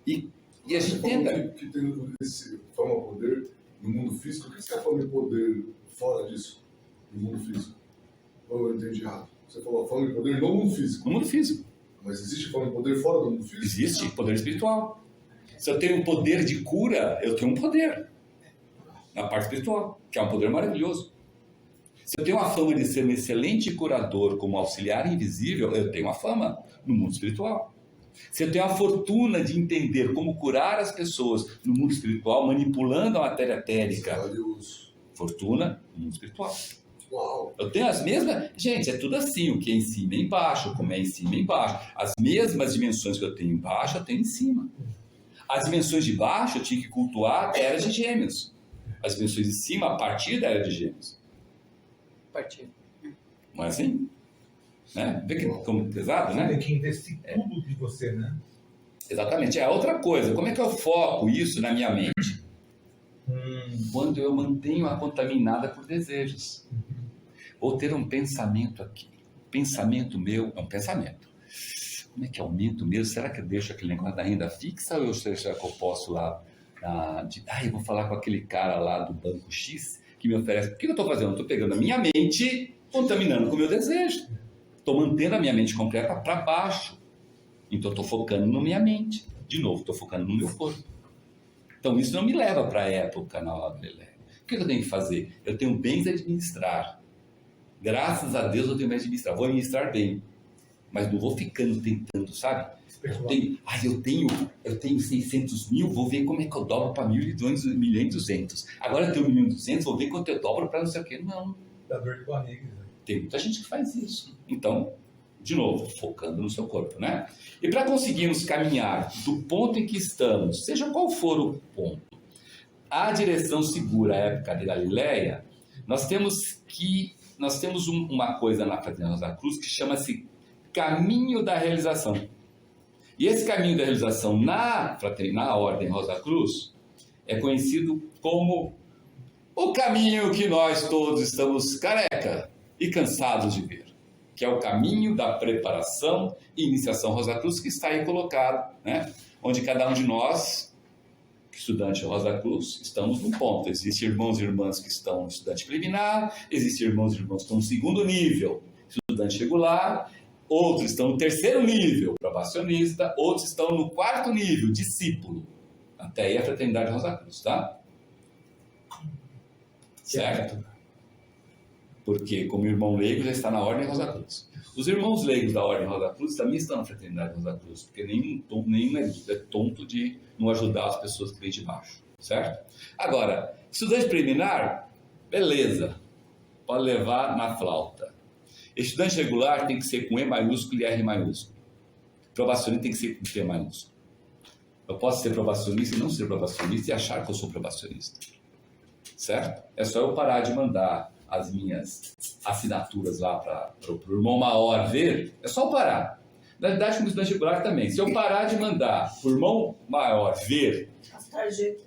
E a gente tenta... Que tem esse fama poder no mundo físico. O que você quer falar de poder fora disso? No mundo físico? Ou eu entendi errado? Você falou fama e poder no mundo físico. No mundo físico. Mas existe fama e poder fora do mundo físico? Existe poder espiritual. Se eu tenho um poder de cura, eu tenho um poder na parte espiritual, que é um poder maravilhoso. Se eu tenho a fama de ser um excelente curador como auxiliar invisível, eu tenho a fama no mundo espiritual. Se eu tenho a fortuna de entender como curar as pessoas no mundo espiritual, manipulando a matéria etérica, fortuna no mundo espiritual. Uau. Eu tenho as mesmas... Gente, é tudo assim, o que é em cima é embaixo, como é em cima é embaixo. As mesmas dimensões que eu tenho embaixo, eu tenho em cima. As dimensões de baixo, eu tinha que cultuar a era de Gêmeos. As dimensões de cima, a partir da era de Gêmeos. Não é assim? Né? Vê que como pesado, né? Tem que investir tudo de você, né? Exatamente. É outra coisa. Como é que eu foco isso na minha mente? Quando eu mantenho-a contaminada por desejos. Vou ter um pensamento aqui. Pensamento meu é um pensamento. Como é que aumento mesmo? Será que eu deixo aquele negócio da renda fixa ou será que eu posso lá... eu vou falar com aquele cara lá do banco X que me oferece... O que eu estou fazendo? Eu estou pegando a minha mente, contaminando com o meu desejo. Estou mantendo a minha mente completa para baixo. Então, estou focando na minha mente. De novo, estou focando no meu corpo. Então, isso não me leva para a época na hora dele. O que eu tenho que fazer? Eu tenho bens a administrar. Graças a Deus eu tenho bens a administrar. Vou administrar bem. Mas não vou ficando tentando, sabe? Eu tenho 600 mil, vou ver como é que eu dobro para 1.200.000. Agora eu tenho 1.200.000, vou ver quanto eu dobro para não sei o quê. Não. Dá dor de barriga. Né? Tem muita gente que faz isso. Então, de novo, focando no seu corpo, né? E para conseguirmos caminhar do ponto em que estamos, seja qual for o ponto, a direção segura à época de Galileia, nós temos uma coisa na Fraternidade Rosa Cruz que chama-se caminho da realização. E esse caminho da realização na Ordem Rosa Cruz é conhecido como o caminho que nós todos estamos careca e cansados de ver, que é o caminho da preparação e iniciação Rosa Cruz, que está aí colocado, né? Onde cada um de nós, estudante Rosa Cruz, estamos num ponto. Existem irmãos e irmãs que estão no estudante preliminar, existem irmãos e irmãs que estão no segundo nível, estudante regular, outros estão no terceiro nível, probacionista, outros estão no quarto nível, discípulo. Até aí a Fraternidade Rosa Cruz, tá? Certo? Porque, como irmão leigo, já está na Ordem Rosa Cruz. Os irmãos leigos da Ordem Rosa Cruz também estão na Fraternidade Rosa Cruz, porque nenhum é tonto de não ajudar as pessoas que vêm de baixo, certo? Agora, estudante preliminar, beleza, pode levar na flauta. Estudante regular tem que ser com E maiúsculo e R maiúsculo. Probacionista tem que ser com P maiúsculo. Eu posso ser probacionista e não ser probacionista e achar que eu sou probacionista, certo? É só eu parar de mandar as minhas assinaturas lá para o irmão maior ver, é só eu parar. Na verdade, como estudante regular também, se eu parar de mandar para o irmão maior ver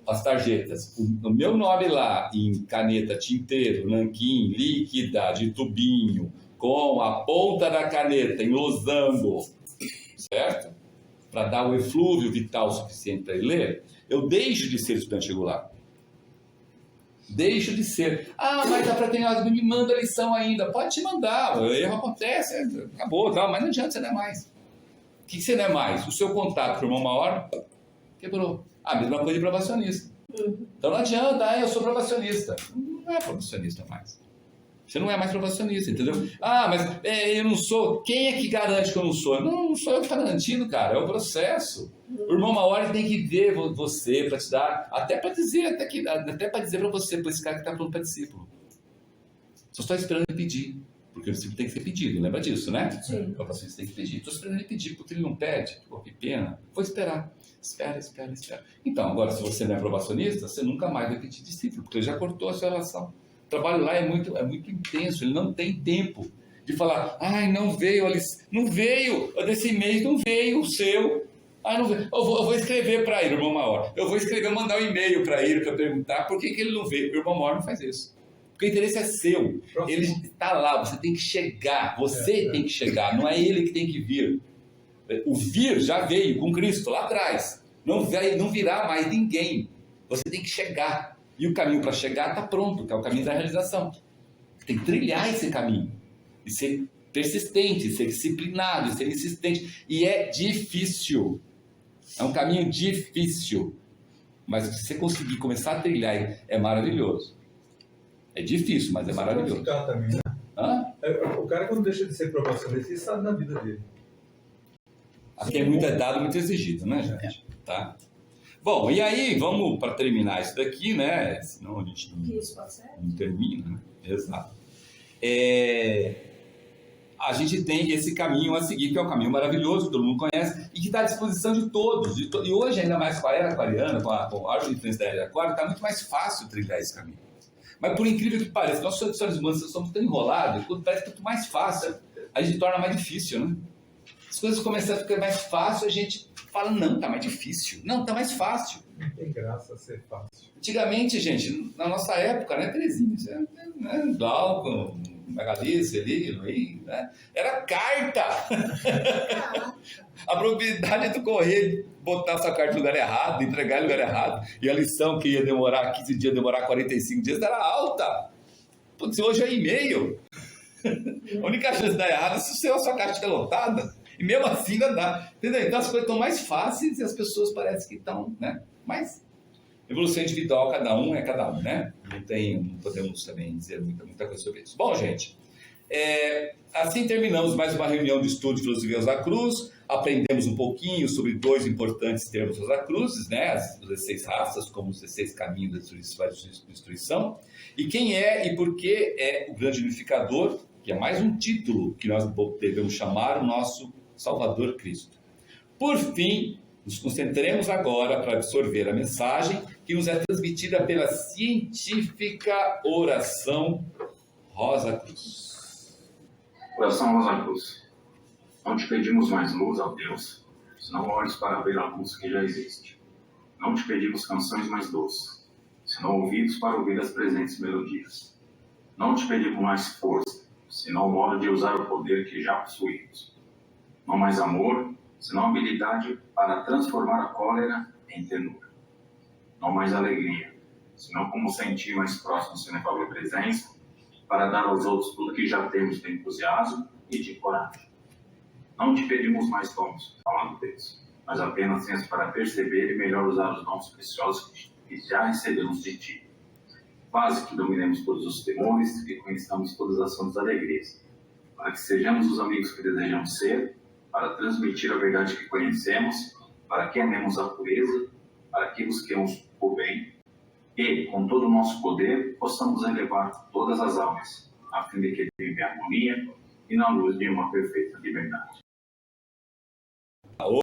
as tarjetas, o meu nome lá em caneta tinteiro, nanquim, líquida, de tubinho, com a ponta da caneta em losango, certo? Para dar o eflúvio vital suficiente para ele ler, eu deixo de ser estudante regular. Deixo de ser. Ah, mas a Fraternidade me manda a lição ainda. Pode te mandar, o erro acontece, acabou, tal, mas não adianta, você não é mais. O que você não é mais? O seu contato com o irmão maior quebrou. A mesma coisa de probacionista. Então não adianta, eu sou probacionista. Não é probacionista mais. Você não é mais probacionista, entendeu? Ah, mas eu não sou. Quem é que garante que eu não sou? Não sou eu que está garantindo, cara. É o processo. O irmão maior tem que ver você para te dar, até para dizer para você, para esse cara que está pronto para discípulo. Só estou esperando ele pedir, porque o discípulo tem que ser pedido, lembra disso, né? Sim. O probacionista tem que pedir. Estou esperando ele pedir, porque ele não pede. Pô, que pena. Vou esperar. Espera. Então, agora, se você não é probacionista, você nunca mais vai pedir discípulo, porque ele já cortou a sua relação. O trabalho lá é muito intenso, ele não tem tempo de falar, ai, não veio, Alice, não veio, desse mês não veio o seu. Ah, não veio. Eu vou escrever para ele, o irmão maior. Eu vou escrever, mandar um e-mail para ele para perguntar por que ele não veio. O irmão maior não faz isso. Porque o interesse é seu. Ele está lá, você tem que chegar. Você tem que chegar, não é ele que tem que vir. O vir já veio com Cristo lá atrás. Não virá mais ninguém. Você tem que chegar. E o caminho para chegar está pronto, que é o caminho da realização. Tem que trilhar esse caminho. E ser persistente, ser disciplinado, ser insistente. E é difícil. É um caminho difícil. Mas se você conseguir começar a trilhar, é maravilhoso. É difícil, mas é maravilhoso. Também, né? O cara, quando deixa de ser probacionista, ele sabe na vida dele. Aqui é muito dado, muito exigido, né, gente? Tá? Bom, e aí, vamos para terminar isso daqui, né? Senão a gente não termina, né? Exato. A gente tem esse caminho a seguir, que é um caminho maravilhoso, que todo mundo conhece, e que está à disposição de todos. E hoje, ainda mais com a era aquariana, com a árvore de influência da era aquária, está muito mais fácil trilhar esse caminho. Mas por incrível que pareça, nós seres humanos somos tão enrolados, quando parece que quanto mais fácil, a gente torna mais difícil, né? As coisas começam a ficar mais fácil, a gente fala, não, está mais difícil. Não, está mais fácil. Não tem graça ser fácil. Antigamente, gente, na nossa época, né, Terezinha? Né, Glauco, Magali, Celino, né? Era carta. A probabilidade do correio botar sua carta no lugar errado, entregar em lugar errado, e a lição que ia demorar 15 dias, demorar 45 dias, era alta. Putz, hoje é e-mail. A única chance de dar errado é se a sua caixa estiver lotada. E mesmo assim ainda dá. Entendeu? Então as coisas estão mais fáceis e as pessoas parecem que estão, né? Mas evolução individual, cada um é cada um, né? Não podemos também dizer muita coisa sobre isso. Bom, gente, assim terminamos mais uma reunião de estudo de filosofia Rosa Cruz. Aprendemos um pouquinho sobre 2 importantes termos Rosa Cruzes, né? As 16 raças, como os 16 caminhos da destruição. E quem é e por que é o grande unificador, que é mais um título que nós devemos chamar o nosso Salvador Cristo. Por fim, nos concentremos agora para absorver a mensagem que nos é transmitida pela científica oração Rosa Cruz. Oração Rosa Cruz. Não te pedimos mais luz, ó Deus, senão olhes para ver a luz que já existe. Não te pedimos canções mais doces, senão ouvidos para ouvir as presentes melodias. Não te pedimos mais força, senão o modo de usar o poder que já possuímos. Não mais amor, senão habilidade para transformar a cólera em ternura. Não mais alegria, senão como sentir mais próximo sem inefável presença, para dar aos outros tudo que já temos de entusiasmo e de coragem. Não te pedimos mais dons, amado Deus, mas apenas senso para perceber e melhor usar os dons preciosos que já recebemos de ti. Quase que dominemos todos os temores e conheçamos todas as santas alegrias, para que sejamos os amigos que desejamos ser, para transmitir a verdade que conhecemos, para que amemos a pureza, para que busquemos o bem e, com todo o nosso poder, possamos elevar todas as almas, a fim de que vivem em harmonia e na luz de uma perfeita liberdade.